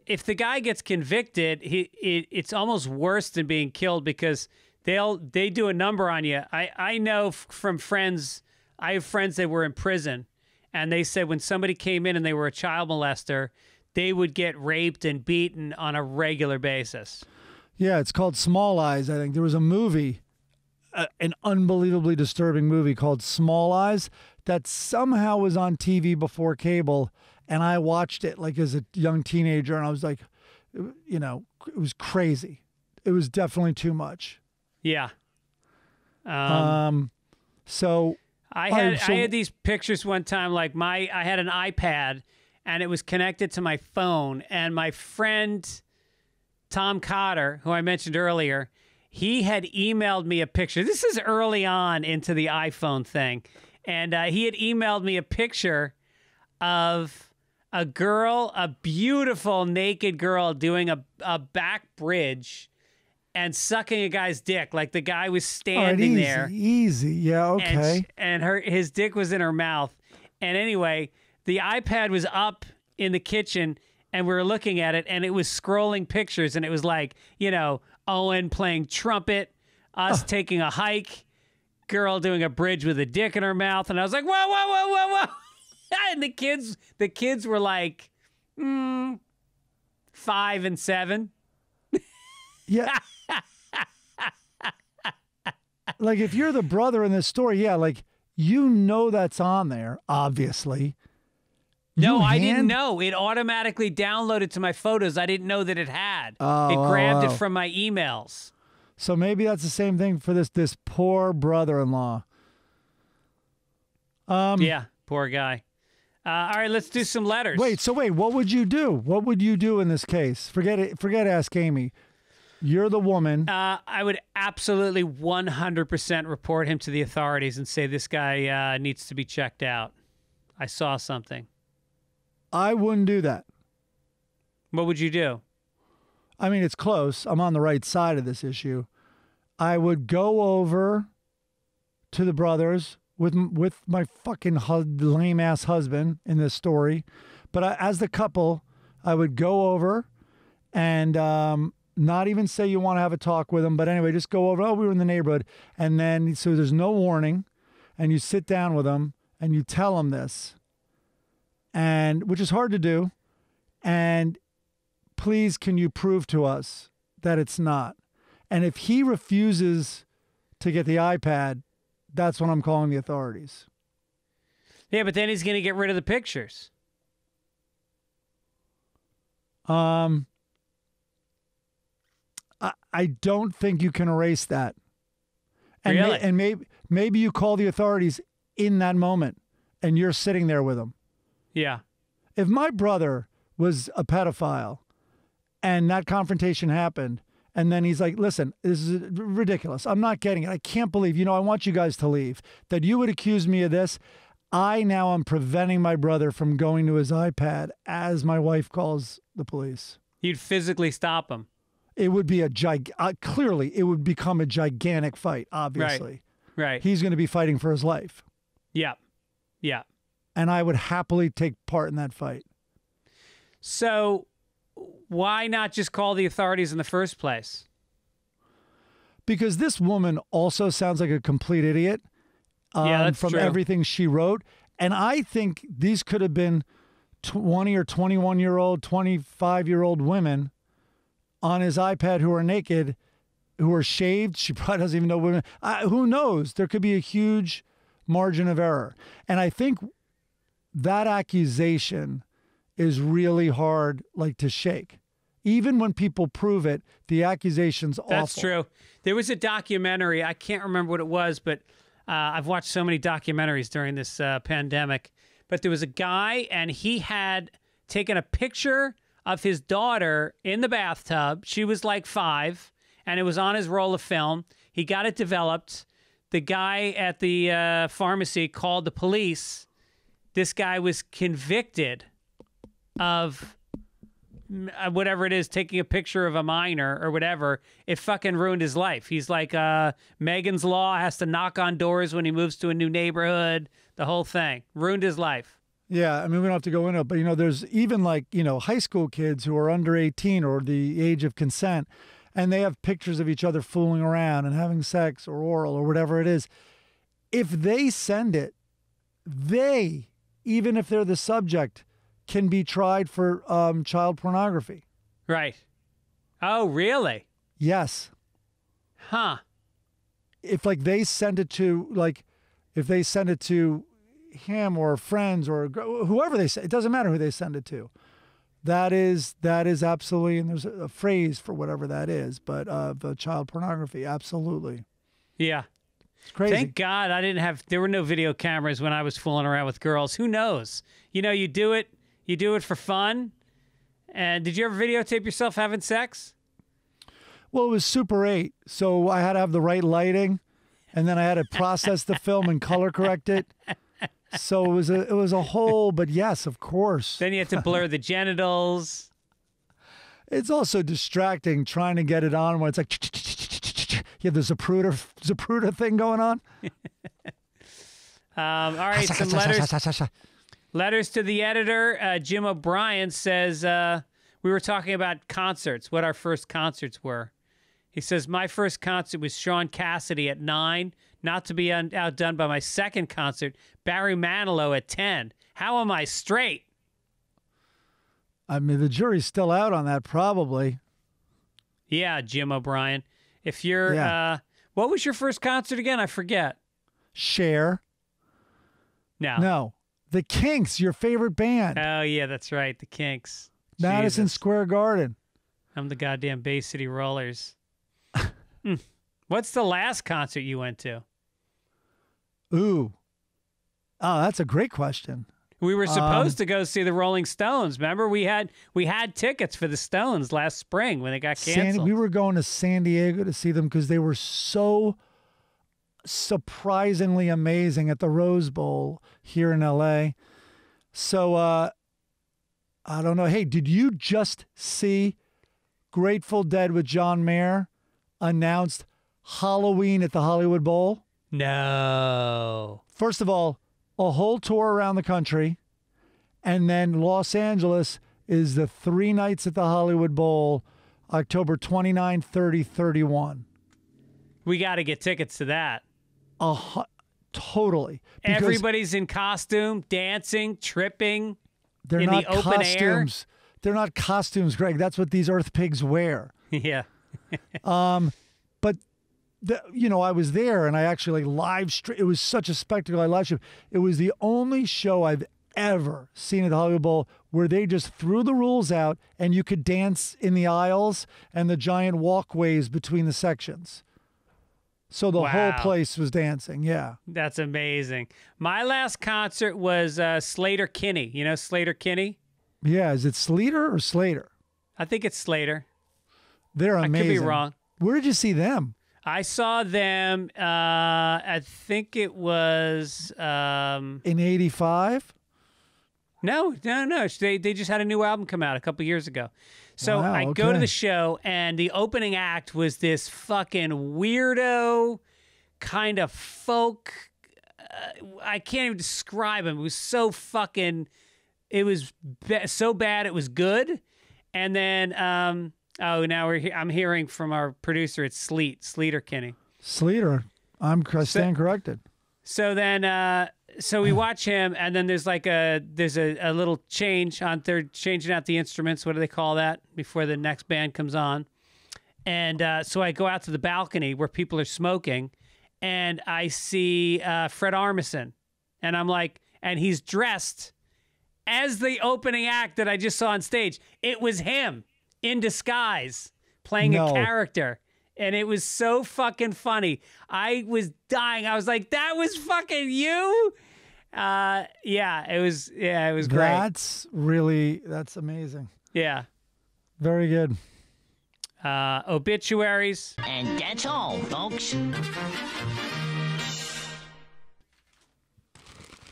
if the guy gets convicted, it's almost worse than being killed because they do a number on you. I know from friends, I have friends that were in prison, and they said when somebody came in and they were a child molester, they would get raped and beaten on a regular basis. Yeah, it's called Small Eyes, I think. There was a movie, an unbelievably disturbing movie called Small Eyes that somehow was on TV before cable, and I watched it as a young teenager, and I was like, it was crazy. It was definitely too much. Yeah. So I had these pictures one time, I had an iPad, and it was connected to my phone, and my friend Tom Cotter, who I mentioned earlier, he had emailed me a picture. This is early on into the iPhone thing. And he had emailed me a picture of a girl, a beautiful naked girl doing a back bridge and sucking a guy's dick. Like the guy was standing there. Easy. Yeah, okay. And his dick was in her mouth. And anyway, the iPad was up in the kitchen and we were looking at it and it was scrolling pictures and it was Owen playing trumpet, us taking a hike, girl doing a bridge with a dick in her mouth, and I was like, whoa, whoa, whoa, whoa, whoa. And the kids were 5 and 7. Yeah. If you're the brother in this story, yeah, that's on there, obviously. No, I didn't know. It automatically downloaded to my photos. I didn't know that it had. It grabbed it from my emails. So maybe that's the same thing for this poor brother-in-law. Yeah, poor guy. All right, let's do some letters. Wait, what would you do? What would you do in this case? Forget Ask Amy. You're the woman. I would absolutely 100% report him to the authorities and say this guy needs to be checked out. I saw something. I wouldn't do that. What would you do? I mean, it's close. I'm on the right side of this issue. I would go over to the brothers with my fucking lame-ass husband in this story. But as the couple, I would go over and not even say you want to have a talk with them. But anyway, just go over, we were in the neighborhood. And then, so there's no warning. And you sit down with them and you tell them this. And which is hard to do. And please, can you prove to us that it's not? And if he refuses to get the iPad, that's when I'm calling the authorities. Yeah, but then he's going to get rid of the pictures. I don't think you can erase that. And Really? and maybe you call the authorities in that moment and you're sitting there with them. Yeah. If my brother was a pedophile and that confrontation happened and then he's like, listen, this is ridiculous. I'm not getting it. I can't believe, I want you guys to leave. That you would accuse me of this. I now am preventing my brother from going to his iPad as my wife calls the police. You'd physically stop him. It would be clearly it would become a gigantic fight, obviously. Right. He's going to be fighting for his life. Yeah. Yeah. And I would happily take part in that fight. So why not just call the authorities in the first place? Because this woman also sounds like a complete idiot that's from true. everything she wrote. And I think these could have been 20 or 21-year-old, 25-year-old women on his iPad who are naked, who are shaved. She probably doesn't even know women. Who knows? There could be a huge margin of error. And I think that accusation is really hard, to shake. Even when people prove it, the accusation's awful. That's true. There was a documentary. I can't remember what it was, but I've watched so many documentaries during this pandemic. But there was a guy, and he had taken a picture of his daughter in the bathtub. She was like 5, and it was on his roll of film. He got it developed. The guy at the pharmacy called the police. This guy was convicted of whatever it is, taking a picture of a minor or whatever. It fucking ruined his life. He's like Megan's Law, has to knock on doors when he moves to a new neighborhood. The whole thing. Ruined his life. Yeah, I mean, we don't have to go into it, but, there's even high school kids who are under 18 or the age of consent, and they have pictures of each other fooling around and having sex or oral or whatever it is. If they send it, even if they're the subject, can be tried for child pornography. Right. Oh, really? Yes. Huh. If they send it to, if they send it to him or friends or whoever they send, it doesn't matter who they send it to. That is absolutely, and there's a phrase for whatever that is, but the child pornography, absolutely. Yeah. It's crazy. Thank God there were no video cameras when I was fooling around with girls. Who knows? You do it for fun. And did you ever videotape yourself having sex? Well, it was Super 8, so I had to have the right lighting, and then I had to process the film and color correct it. So it was a whole, but yes, of course. Then you had to blur the genitals. It's also distracting trying to get it on when it's like, you have the Zapruder thing going on. All right, some letters. Letters to the editor. Jim O'Brien says, we were talking about concerts, what our first concerts were. He says, my first concert was Sean Cassidy at 9, not to be outdone by my second concert, Barry Manilow at 10. How am I straight? I mean, the jury's still out on that, probably. Yeah, Jim O'Brien. If you're, Yeah. What was your first concert again? I forget. Cher. No. No. The Kinks, your favorite band. Oh, yeah, that's right. The Kinks. Madison Jesus. Square Garden. I'm the goddamn Bay City Rollers. What's the last concert you went to? Ooh. Oh, that's a great question. We were supposed to go see the Rolling Stones. Remember, we had tickets for the Stones last spring when they got canceled. We were going to San Diego to see them because they were so surprisingly amazing at the Rose Bowl here in LA. So I don't know. Hey, did you just see Grateful Dead with John Mayer announced Halloween at the Hollywood Bowl? No. First of all, a whole tour around the country, and then Los Angeles is the 3 nights at the Hollywood Bowl, October 29, 30, 31. We got to get tickets to that. Totally. Because Everybody's in costume, dancing, tripping they're in not the open costumes. They're not costumes, Greg. That's what these earth pigs wear. air. Yeah. But I was there and I actually live stream. It was such a spectacle. I live streamed. It was the only show I've ever seen at the Hollywood Bowl where they just threw the rules out and you could dance in the aisles and the giant walkways between the sections. So the whole place was dancing. Yeah. That's amazing. My last concert was Slater Kinney. You know Slater Kinney? Yeah. Is it Sleater or Slater? I think it's Slater. They're amazing. I could be wrong. Where did you see them? I saw them, I think it was... in 85? No. They just had a new album come out a couple years ago. So Wow, I go to okay. the show, and the opening act was this fucking weirdo kind of folk. I can't even describe him. It was so fucking... It was so bad it was good. And then, now I'm hearing from our producer, it's Sleater Kinney. Sleater. I stand corrected. So then, so we watch him, and then there's like a little change on. They're changing out the instruments. What do they call that before the next band comes on? And so I go out to the balcony where people are smoking, and I see Fred Armisen, and I'm like, and he's dressed as the opening act that I just saw on stage. It was him in disguise playing a character. And it was so fucking funny. I was dying. I was like, that was fucking you? It was great. That's amazing. Yeah. Very good. Obituaries. And that's all, folks.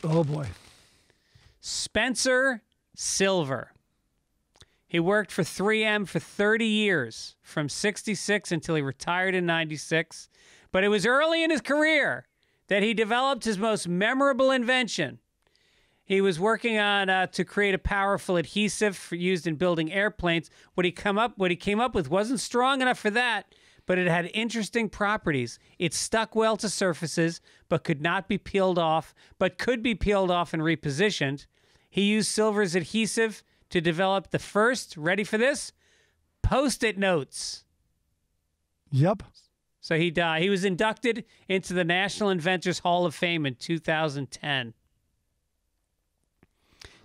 Oh, boy. Spencer Silver. He worked for 3M for 30 years, from 66 until he retired in 96. But it was early in his career that he developed his most memorable invention. He was working on to create a powerful adhesive used in building airplanes. What he came up with wasn't strong enough for that, but it had interesting properties. It stuck well to surfaces, but could be peeled off and repositioned. He used Silver's adhesive to develop the first, ready for this, Post-it notes. Yep. So he was inducted into the National Inventors Hall of Fame in 2010.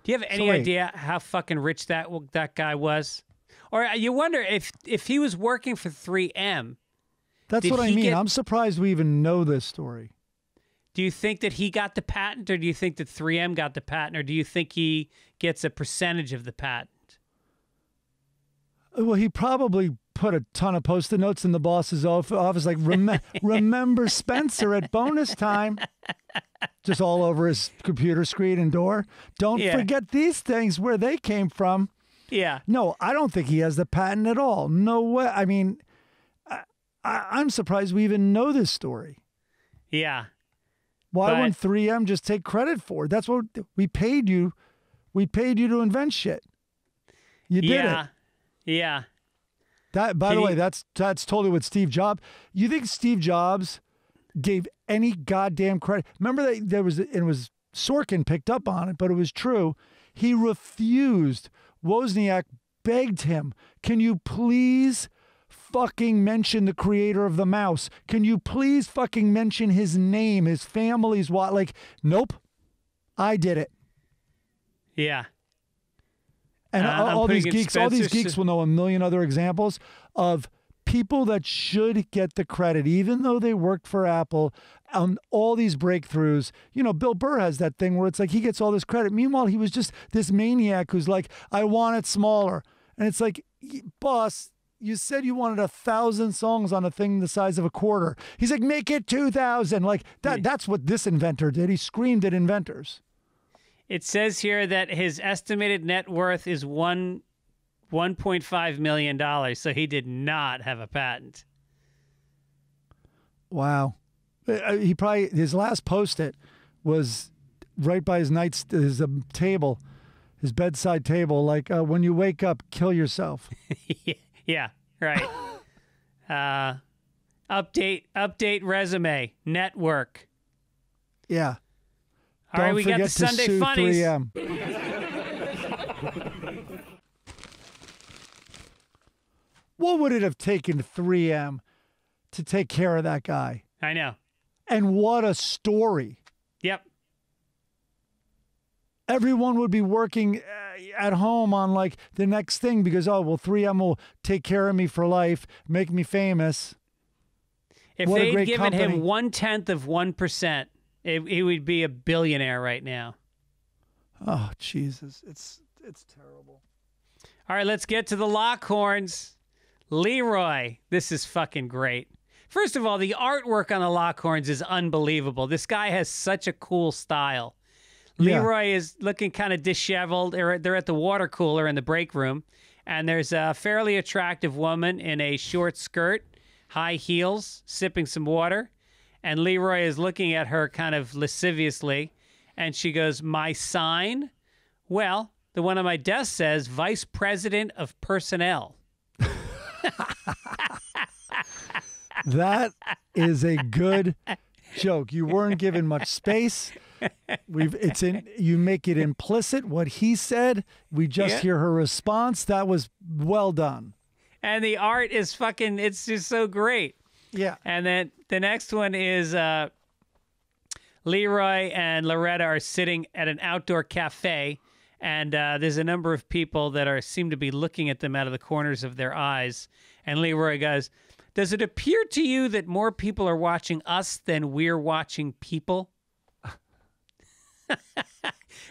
Do you have any idea how fucking rich that guy was? Or you wonder if he was working for 3M. That's what I mean. I'm surprised we even know this story. Do you think that he got the patent, or do you think that 3M got the patent, or do you think he gets a percentage of the patent? Well, he probably put a ton of Post-it notes in the boss's office, like, remember Spencer at bonus time. Just all over his computer screen and door. Don't forget these things, where they came from. Yeah. No, I don't think he has the patent at all. No way. I mean, I'm surprised we even know this story. Yeah. Why wouldn't 3M just take credit for it? That's what we paid you. We paid you to invent shit. You did it. Yeah. That, by the way, that's totally what Steve Jobs. You think Steve Jobs gave any goddamn credit? Remember that it was Sorkin picked up on it, but it was true. He refused. Wozniak begged him, "Can you please fucking mention the creator of the mouse? Can you please fucking mention his name, his family's what?" Like, nope, I did it. Yeah. And all these geeks will know a million other examples of people that should get the credit, even though they worked for Apple on all these breakthroughs. You know, Bill Burr has that thing where it's like he gets all this credit. Meanwhile, he was just this maniac who's like, I want it smaller. And it's like, boss, you said you wanted 1,000 songs on a thing the size of a quarter. He's like, make it 2,000. Like that's what this inventor did. He screamed at inventors. It says here that his estimated net worth is $1.5 million. So he did not have a patent. Wow. He probably, his last Post-it was right by his table, his bedside table. Like, when you wake up, kill yourself. Yeah, right. Update resume, network. Yeah. All right, we got the Sunday funnies. 3M. What would it have taken 3M to take care of that guy. I know. And what a story. Yep. Everyone would be working at home on like the next thing because, oh, well, 3M will take care of me for life, make me famous. If What a they'd great given company. him 1/10 of 1%, he would be a billionaire right now. Oh, Jesus. It's terrible. All right, let's get to the Lockhorns. Leroy, this is fucking great. First of all, the artwork on the Lockhorns is unbelievable. This guy has such a cool style. Yeah. Leroy is looking kind of disheveled. They're at the water cooler in the break room, and there's a fairly attractive woman in a short skirt, high heels, sipping some water, and Leroy is looking at her kind of lasciviously, and she goes, "My sign? Well, the one on my desk says Vice President of Personnel." That is a good joke. You weren't given much space. You make it implicit what he said. We just hear her response. That was well done. And the art is fucking, it's just so great. Yeah. And then the next one is Leroy and Loretta are sitting at an outdoor cafe, and there's a number of people that seem to be looking at them out of the corners of their eyes. And Leroy goes, "Does it appear to you that more people are watching us than we're watching people?"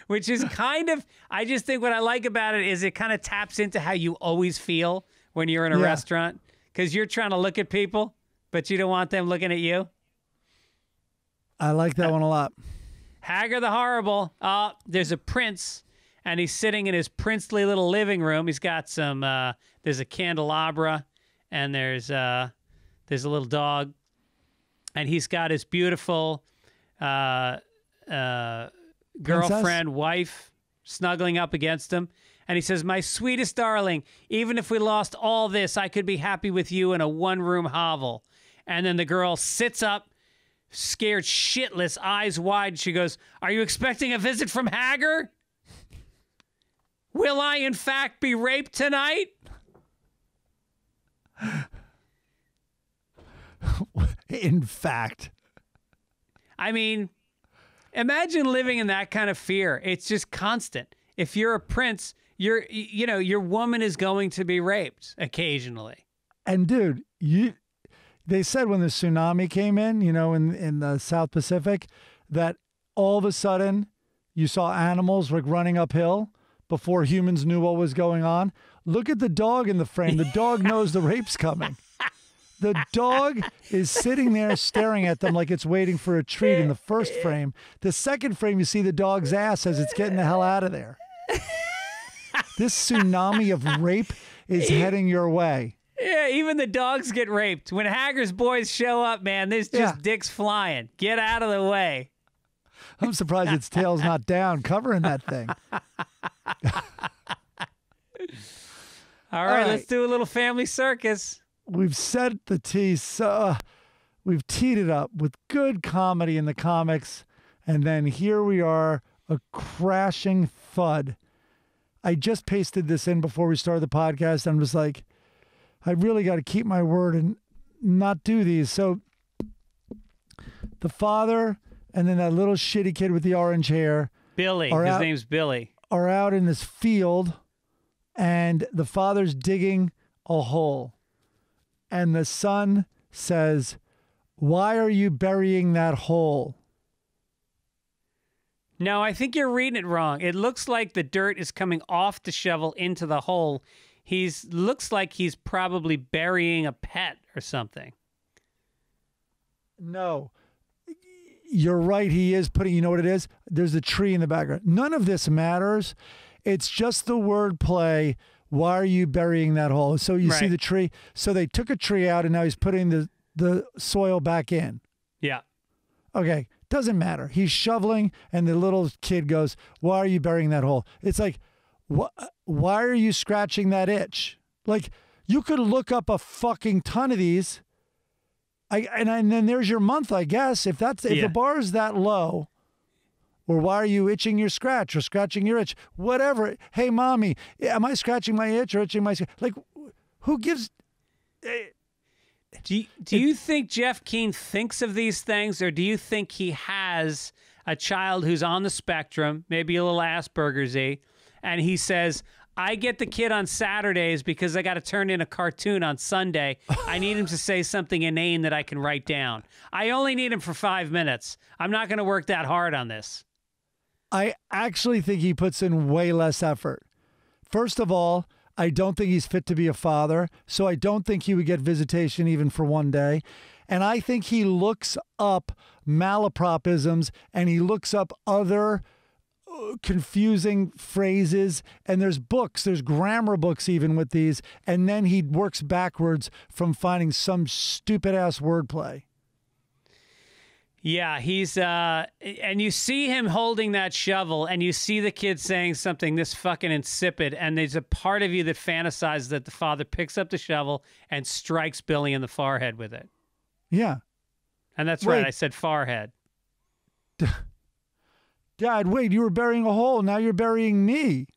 Which is kind of, I just think what I like about it is it kind of taps into how you always feel when you're in a restaurant, because you're trying to look at people, but you don't want them looking at you. I like that one a lot. Hagar the Horrible. There's a prince, and he's sitting in his princely little living room. He's got some, there's a candelabra, and there's a little dog, and he's got his beautiful girlfriend, wife, snuggling up against him. And he says, "My sweetest darling, even if we lost all this, I could be happy with you in a one-room hovel." And then the girl sits up, scared shitless, eyes wide. She goes, "Are you expecting a visit from Hagar? Will I, in fact, be raped tonight?" In fact. I mean, imagine living in that kind of fear. It's just constant. If you're a prince, your woman is going to be raped occasionally. And dude, they said when the tsunami came in, in the South Pacific, that all of a sudden you saw animals like running uphill before humans knew what was going on. Look at the dog in the frame. The dog knows the rape's coming. The dog is sitting there staring at them like it's waiting for a treat in the first frame. The second frame, you see the dog's ass as it's getting the hell out of there. This tsunami of rape is heading your way. Yeah, even the dogs get raped. When Hagar's boys show up, man, there's just dicks flying. Get out of the way. I'm surprised its tail's not down covering that thing. All right, let's do a little family circus. We've set the tease. We've teed it up with good comedy in the comics. And then here we are, a crashing thud. I just pasted this in before we started the podcast. I'm just like, I really got to keep my word and not do these. So the father and then that little shitty kid with the orange hair. Billy. His name's Billy. Are out in this field, and the father's digging a hole. And the son says, "Why are you burying that hole?" No, I think you're reading it wrong. It looks like the dirt is coming off the shovel into the hole. Looks like he's probably burying a pet or something. No. You're right. He is putting, you know what it is? There's a tree in the background. None of this matters. It's just the word play. Why are you burying that hole? So you see the tree. So they took a tree out and now he's putting the soil back in. Yeah. Okay. Doesn't matter. He's shoveling and the little kid goes, "Why are you burying that hole?" It's like, why are you scratching that itch? Like, you could look up a fucking ton of these. And then there's your month, I guess. If the bar is that low, or why are you itching your scratch or scratching your itch? Whatever. Hey, mommy, am I scratching my itch or itching my scratch? Like, who gives? Do you think Jeff Keane thinks of these things, or do you think he has a child who's on the spectrum, maybe a little Asperger's-y, and he says, I get the kid on Saturdays because I got to turn in a cartoon on Sunday. I need him to say something inane that I can write down. I only need him for 5 minutes. I'm not going to work that hard on this. I actually think he puts in way less effort. First of all, I don't think he's fit to be a father, so I don't think he would get visitation even for one day. And I think he looks up malapropisms and he looks up other confusing phrases, and there's grammar books even with these, and then he works backwards from finding some stupid ass wordplay. Yeah, he's and you see him holding that shovel, and you see the kid saying something this fucking insipid, and there's a part of you that fantasizes that the father picks up the shovel and strikes Billy in the forehead with it. Yeah. And that's right, I said forehead. Dad, wait, you were burying a hole, now you're burying me.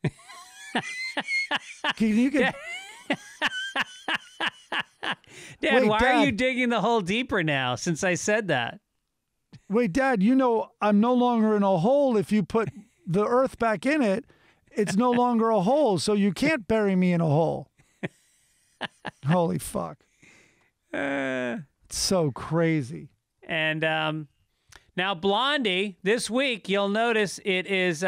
Dad, wait, why Dad, are you digging the hole deeper now since I said that? Wait, Dad, you know I'm no longer in a hole. If you put the earth back in it, it's no longer a hole, so you can't bury me in a hole. Holy fuck. It's so crazy. And now Blondie, this week, you'll notice it is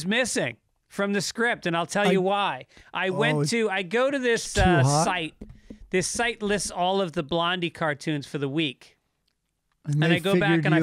missing from the script, and I'll tell you why. I go to this site. This site lists all of the Blondie cartoons for the week. And I go back and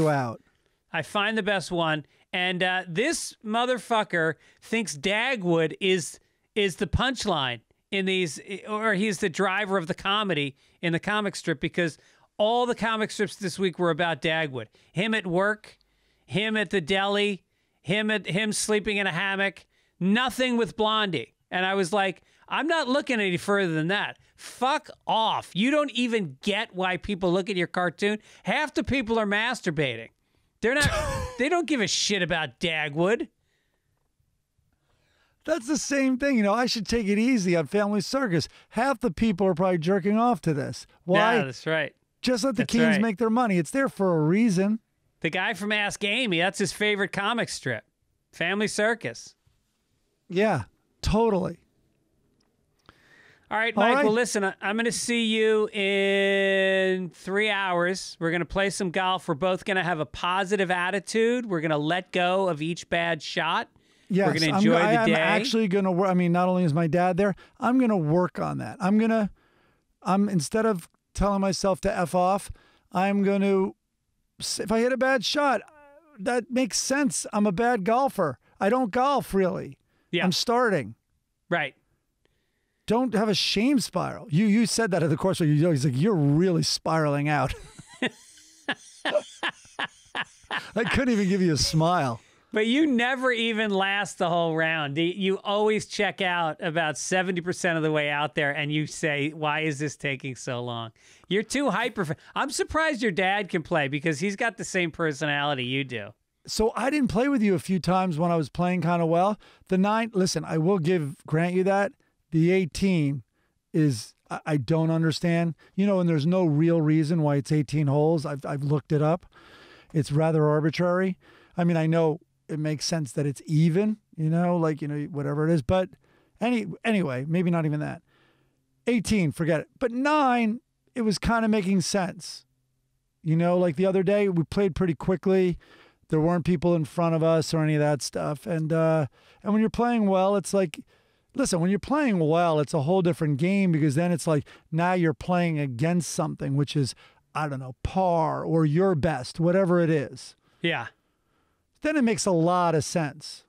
I find the best one, and this motherfucker thinks Dagwood is the punchline in these, or he's the driver of the comedy in the comic strip, because all the comic strips this week were about Dagwood. Him at work, him at the deli, him sleeping in a hammock. Nothing with Blondie. And I was like, I'm not looking any further than that. Fuck off. You don't even get why people look at your cartoon. Half the people are masturbating. They don't give a shit about Dagwood. That's the same thing. You know, I should take it easy on Family Circus. Half the people are probably jerking off to this. Why? Yeah, that's right. Just let the Keens make their money. It's there for a reason. The guy from Ask Amy, that's his favorite comic strip. Family Circus. Yeah, totally. All right, Mike, well, listen, I'm going to see you in 3 hours. We're going to play some golf. We're both going to have a positive attitude. We're going to let go of each bad shot. Yes, we're going to enjoy the day. I'm actually going to work. I mean, not only is my dad there, I'm going to work on that. Instead of telling myself to F off, I'm going to, if I hit a bad shot, that makes sense. I'm a bad golfer. I don't golf, really. Yeah. I'm starting. Right. Don't have a shame spiral. You said that at the course where he's like, you're really spiraling out. I couldn't even give you a smile. But you never even last the whole round. You always check out about 70% of the way out there, and you say, why is this taking so long? You're too hyper. I'm surprised your dad can play, because he's got the same personality you do. So I didn't play with you a few times when I was playing kind of well. The 9, listen, I will grant you that. The 18 is, I don't understand. You know, and there's no real reason why it's 18 holes. I've looked it up. It's rather arbitrary. I mean, I know it makes sense that it's even, whatever it is. But anyway, maybe not even that. 18, forget it. But 9, it was kind of making sense. Like the other day, we played pretty quickly. There weren't people in front of us or any of that stuff. And when you're playing well, it's like, listen, when you're playing well, it's a whole different game, because then it's like now you're playing against something, which is, I don't know, par or your best, whatever it is. Yeah. Then it makes a lot of sense.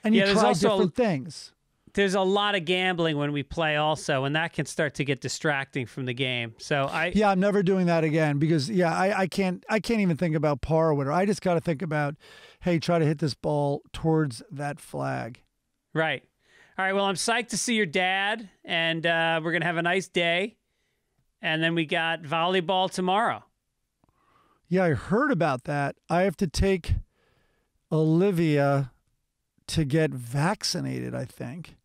And you try different things. There's a lot of gambling when we play also, and that can start to get distracting from the game. So I'm never doing that again, because I can't even think about par or whatever. I just got to think about, hey, try to hit this ball towards that flag. Right. All right, well, I'm psyched to see your dad, and we're going to have a nice day. And then we got volleyball tomorrow. Yeah, I heard about that. I have to take Olivia to get vaccinated, I think.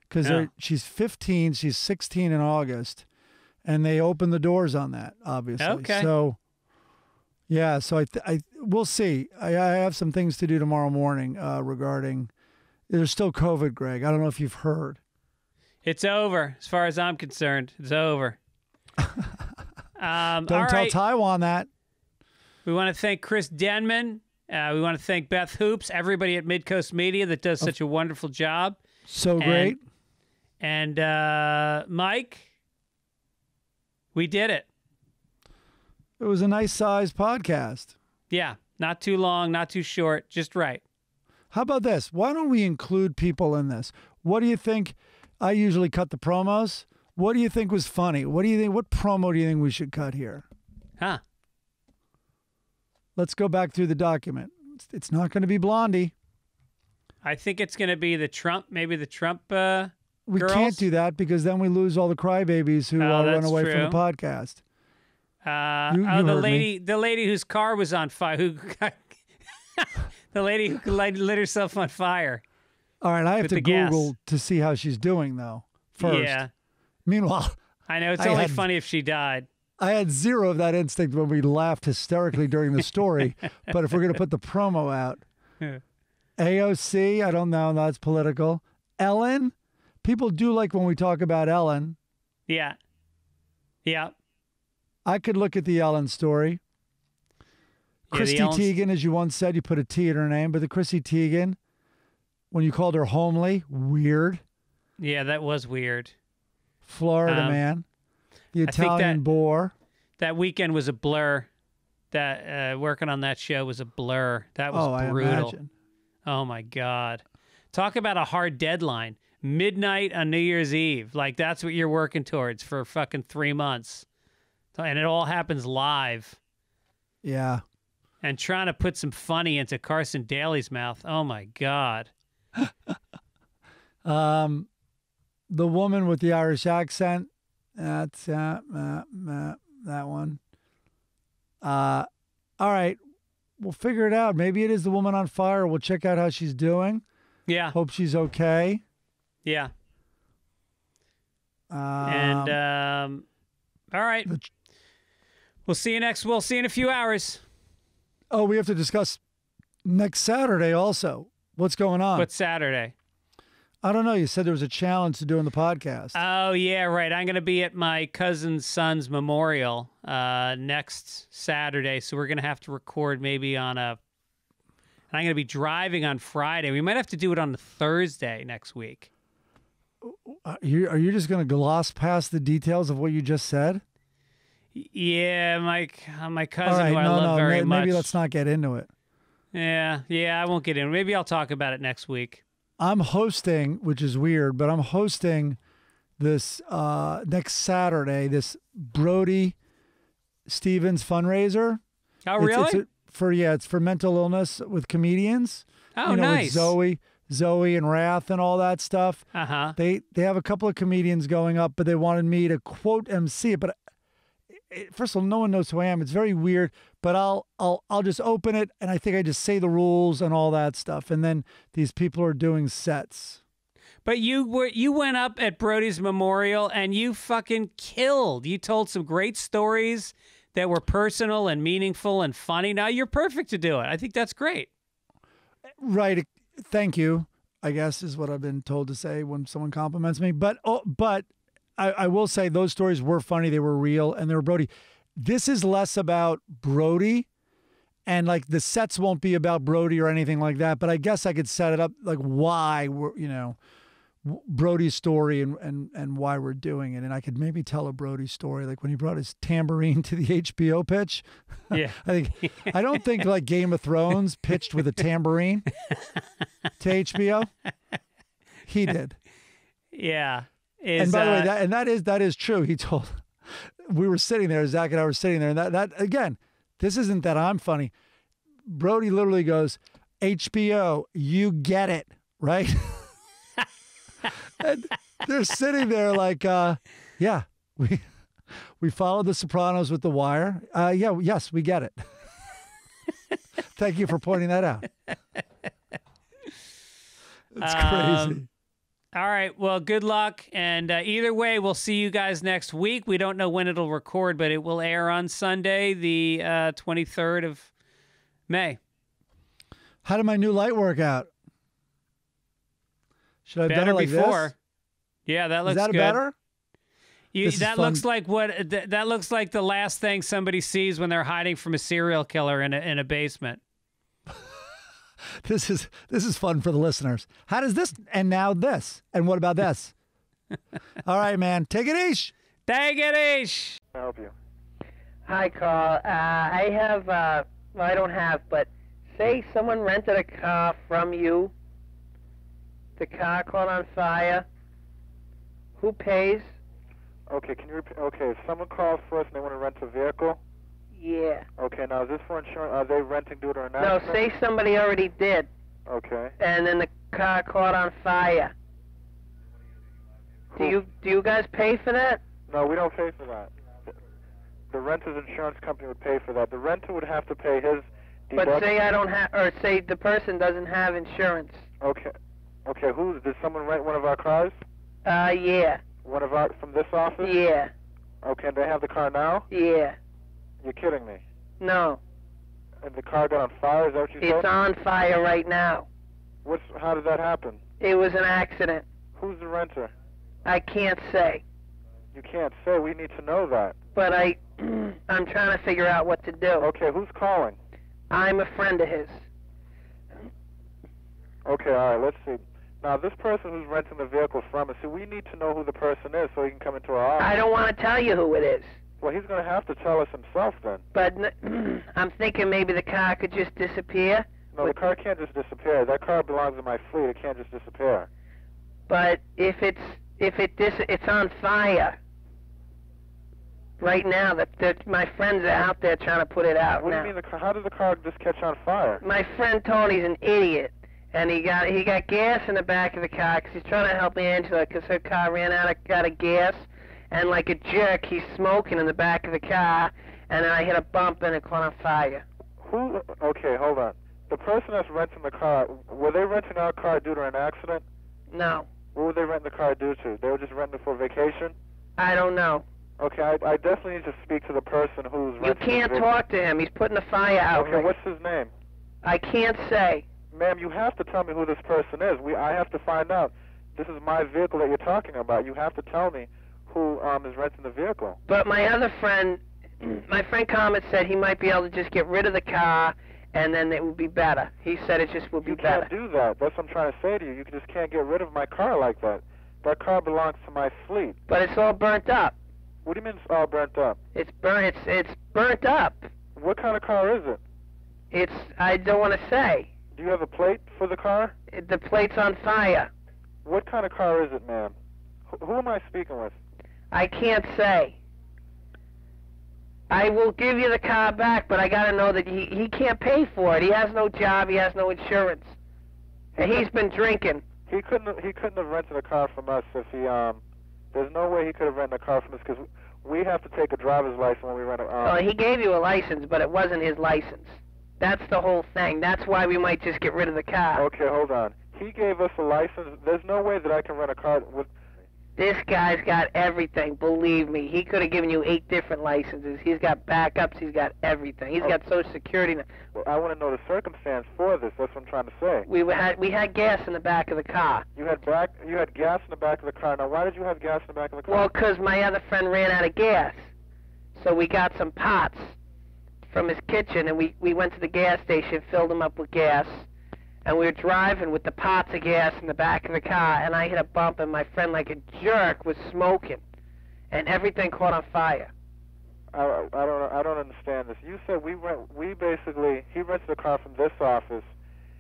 Because she's 15, she's 16 in August. and they opened the doors on that, obviously. Okay. So, yeah, so we'll see. I have some things to do tomorrow morning regarding. There's still COVID, Greg. I don't know if you've heard. It's over, as far as I'm concerned. It's over. Don't tell Taiwan that. We want to thank Chris Denman. We want to thank Beth Hoops, everybody at Midcoast Media that does such a wonderful job. So great. And Mike, we did it. It was a nice sized podcast. Yeah, not too long, not too short, just right. How about this? Why don't we include people in this? What do you think? I usually cut the promos. What do you think was funny? What do you think? What promo do you think we should cut here? Huh? Let's go back through the document. It's not going to be Blondie. I think it's going to be the Trump, maybe the Trump We girls. can't do that because then we lose all the crybabies who run away from the podcast. The lady whose car was on fire, the lady who lit herself on fire. All right, I have to Google gas. to see how she's doing though. First. Yeah. Meanwhile, I know it's only funny if she died. I had zero of that instinct when we laughed hysterically during the story. But if we're going to put the promo out, AOC, I don't know. That's political. Ellen, people do like when we talk about Ellen. Yeah. Yeah. I could look at the Ellen story. Chrissy Teigen, as you once said, you put a T in her name, but the Chrissy Teigen, when you called her homely, weird. Yeah, that was weird. Florida man. The Italian boar. That weekend was a blur. That working on that show was a blur. That was brutal. I imagine. Oh my God. Talk about a hard deadline. Midnight on New Year's Eve. Like that's what you're working towards for fucking 3 months. And it all happens live. Yeah. And trying to put some funny into Carson Daly's mouth. Oh my God. The woman with the Irish accent. That's that one. All right. We'll figure it out. Maybe it is the woman on fire. We'll check out how she's doing. Yeah. Hope she's okay. Yeah. All right. We'll see you in a few hours. Oh, we have to discuss next Saturday also. What's going on? What's Saturday? I don't know. You said there was a challenge to doing the podcast. Oh, yeah, right. I'm going to be at my cousin's son's memorial next Saturday, so we're going to have to record maybe on a... And I'm going to be driving on Friday. We might have to do it on a Thursday next week. Are you just going to gloss past the details of what you just said? Yeah, my cousin, right, who I love very much. Maybe let's not get into it. Yeah, I won't get in. Maybe I'll talk about it next week. I'm hosting, which is weird, but I'm hosting this next Saturday, this Brody Stevens fundraiser. Oh, really? It's for mental illness with comedians. Oh, nice. With Zoe and Wrath and all that stuff. Uh-huh. They have a couple of comedians going up, but they wanted me to quote MC it. But first of all, no one knows who I am. It's very weird, but I'll just open it, and I think I just say the rules and all that stuff, and then these people are doing sets. But you went up at Brody's memorial and you fucking killed. You told some great stories that were personal and meaningful and funny. Now you're perfect to do it. I think that's great. Right. Thank you, I guess, is what I've been told to say when someone compliments me. But I will say those stories were funny. They were real, and they were Brody. This is less about Brody, and like the sets won't be about Brody or anything like that. But I guess I could set it up like why Brody's story and why we're doing it, and I could maybe tell a Brody story like when he brought his tambourine to the HBO pitch. Yeah, I don't think like Game of Thrones pitched with a tambourine to HBO. He did. Yeah. And by the way, that is true. He told, we were sitting there, Zach and I were sitting there, and that again, this isn't that I'm funny. Brody literally goes, HBO, you get it, right? And they're sitting there like, yeah, we followed The Sopranos with The Wire. Yes, we get it. Thank you for pointing that out. It's crazy. All right. Well, good luck. And either way, we'll see you guys next week. We don't know when it'll record, but it will air on Sunday, the 23rd of May. How did my new light work out? Should I have done it like before. this? Yeah, that looks good. Is that good. better? That looks like that looks like the last thing somebody sees when they're hiding from a serial killer in a basement. This is fun for the listeners. How does this and now this and what about this? All right, man, take it easy. Take it easy. Can I help you? Hi, Carl. I have, well, I don't have, but say someone rented a car from you. The car caught on fire. Who pays? Okay, can you repeat? Okay, if someone calls for us and they want to rent a vehicle. Yeah. Okay, now is this for insurance? Are they renting due to an No, accident? say somebody already did. Okay. And then the car caught on fire. Do you guys pay for that? No, we don't pay for that. The renter's insurance company would pay for that. The renter would have to pay his But deduct- say I don't have, or say the person doesn't have insurance. Okay. Okay, did someone rent one of our cars? Yeah. One of our, from this office? Yeah. Okay, and they have the car now? Yeah. You're kidding me. No. And the car got on fire, is that what you said? It's on fire right now. How did that happen? It was an accident. Who's the renter? I can't say. You can't say. We need to know that. But I'm trying to figure out what to do. Okay, who's calling? I'm a friend of his. Okay, all right, let's see. Now, this person who's renting the vehicle from us, see, we need to know who the person is so he can come into our office. I don't want to tell you who it is. Well, he's going to have to tell us himself then. But I'm thinking maybe the car could just disappear. No, the car can't just disappear. That car belongs in my fleet. It can't just disappear. But if it's on fire right now. That my friends are out there trying to put it out What now. do you mean? How did the car just catch on fire? My friend Tony's an idiot, and he got gas in the back of the car because he's trying to help Angela because her car ran out of gas, and like a jerk, he's smoking in the back of the car, and then I hit a bump and it caught on fire. Who? Okay, hold on. The person that's renting the car, were they renting our car due to an accident? No, What were they renting the car due to? They were just renting it for vacation? I don't know. Okay, I definitely need to speak to the person who's renting You can't the talk to him. He's putting a fire out. Okay, what's his name? I can't say. Ma'am, you have to tell me who this person is. I have to find out. This is my vehicle that you're talking about. You have to tell me who is renting the vehicle. But my other friend, my friend Comet said he might be able to just get rid of the car, and then it would be better. He said it just would be better. You can't do that. That's what I'm trying to say to you. You just can't get rid of my car like that. That car belongs to my fleet. But it's all burnt up. What do you mean it's all burnt up? It's burnt. It's burnt up. What kind of car is it? I don't want to say. Do you have a plate for the car? The plate's on fire. What kind of car is it, ma'am? Who am I speaking with? I can't say. I will give you the car back, but I got to know that he can't pay for it. He has no job. He has no insurance. And he's been drinking. He couldn't have rented a car from us if he There's no way he could have rented a car from us because we have to take a driver's license when we rent a. Well, he gave you a license, but it wasn't his license. That's the whole thing. That's why we might just get rid of the car. Okay, hold on. He gave us a license. There's no way that I can rent a car with. This guy's got everything, believe me. He could have given you 8 different licenses. He's got backups. He's got everything. He's got Social Security. Well, I want to know the circumstance for this. That's what I'm trying to say. We had gas in the back of the car. You had gas in the back of the car. Now, why did you have gas in the back of the car? Well, 'cause my other friend ran out of gas. So we got some pots from his kitchen, and we went to the gas station, filled them up with gas, and we were driving with the pots of gas in the back of the car, and I hit a bump, and my friend, like a jerk, was smoking, and everything caught on fire. I don't understand this. You said he rented a car from this office,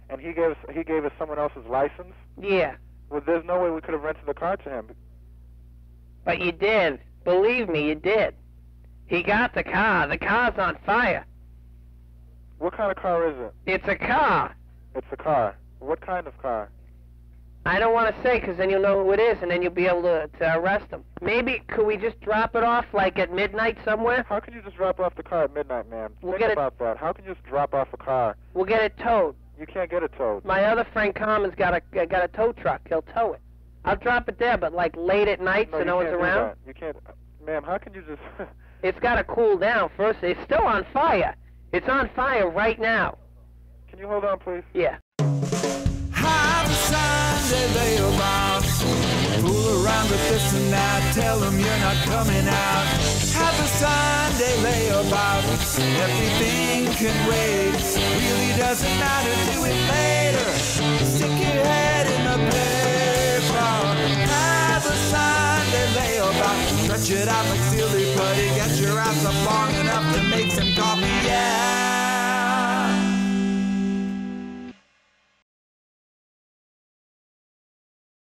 and he gave us someone else's license. Yeah. Well, there's no way we could have rented the car to him. But you did. Believe me, you did. He got the car. The car's on fire. What kind of car is it? It's a car. It's a car. What kind of car? I don't want to say, 'cause then you'll know who it is, and then you'll be able to arrest him. Maybe, could we just drop it off, like, at midnight somewhere? How can you just drop off the car at midnight, man? We'll Think get it- about that. How can you just drop off a car? We'll get it towed. You can't get it towed. My other friend Carmen's got a tow truck. He'll tow it. I'll drop it there, but like late at night so no one's around. You can't, ma'am. How can you just? It's got to cool down first. It's still on fire. It's on fire right now. Can you hold on, please? Yeah. Have a Sunday layover. Fool around with this and that. Tell them you're not coming out. Have a Sunday layover. Everything can wait. Really doesn't matter. Do it later. Stick your head in the paper. Have a Sunday layover. Stretch it out like silly putty. Get your ass up long enough to make some coffee. Yeah.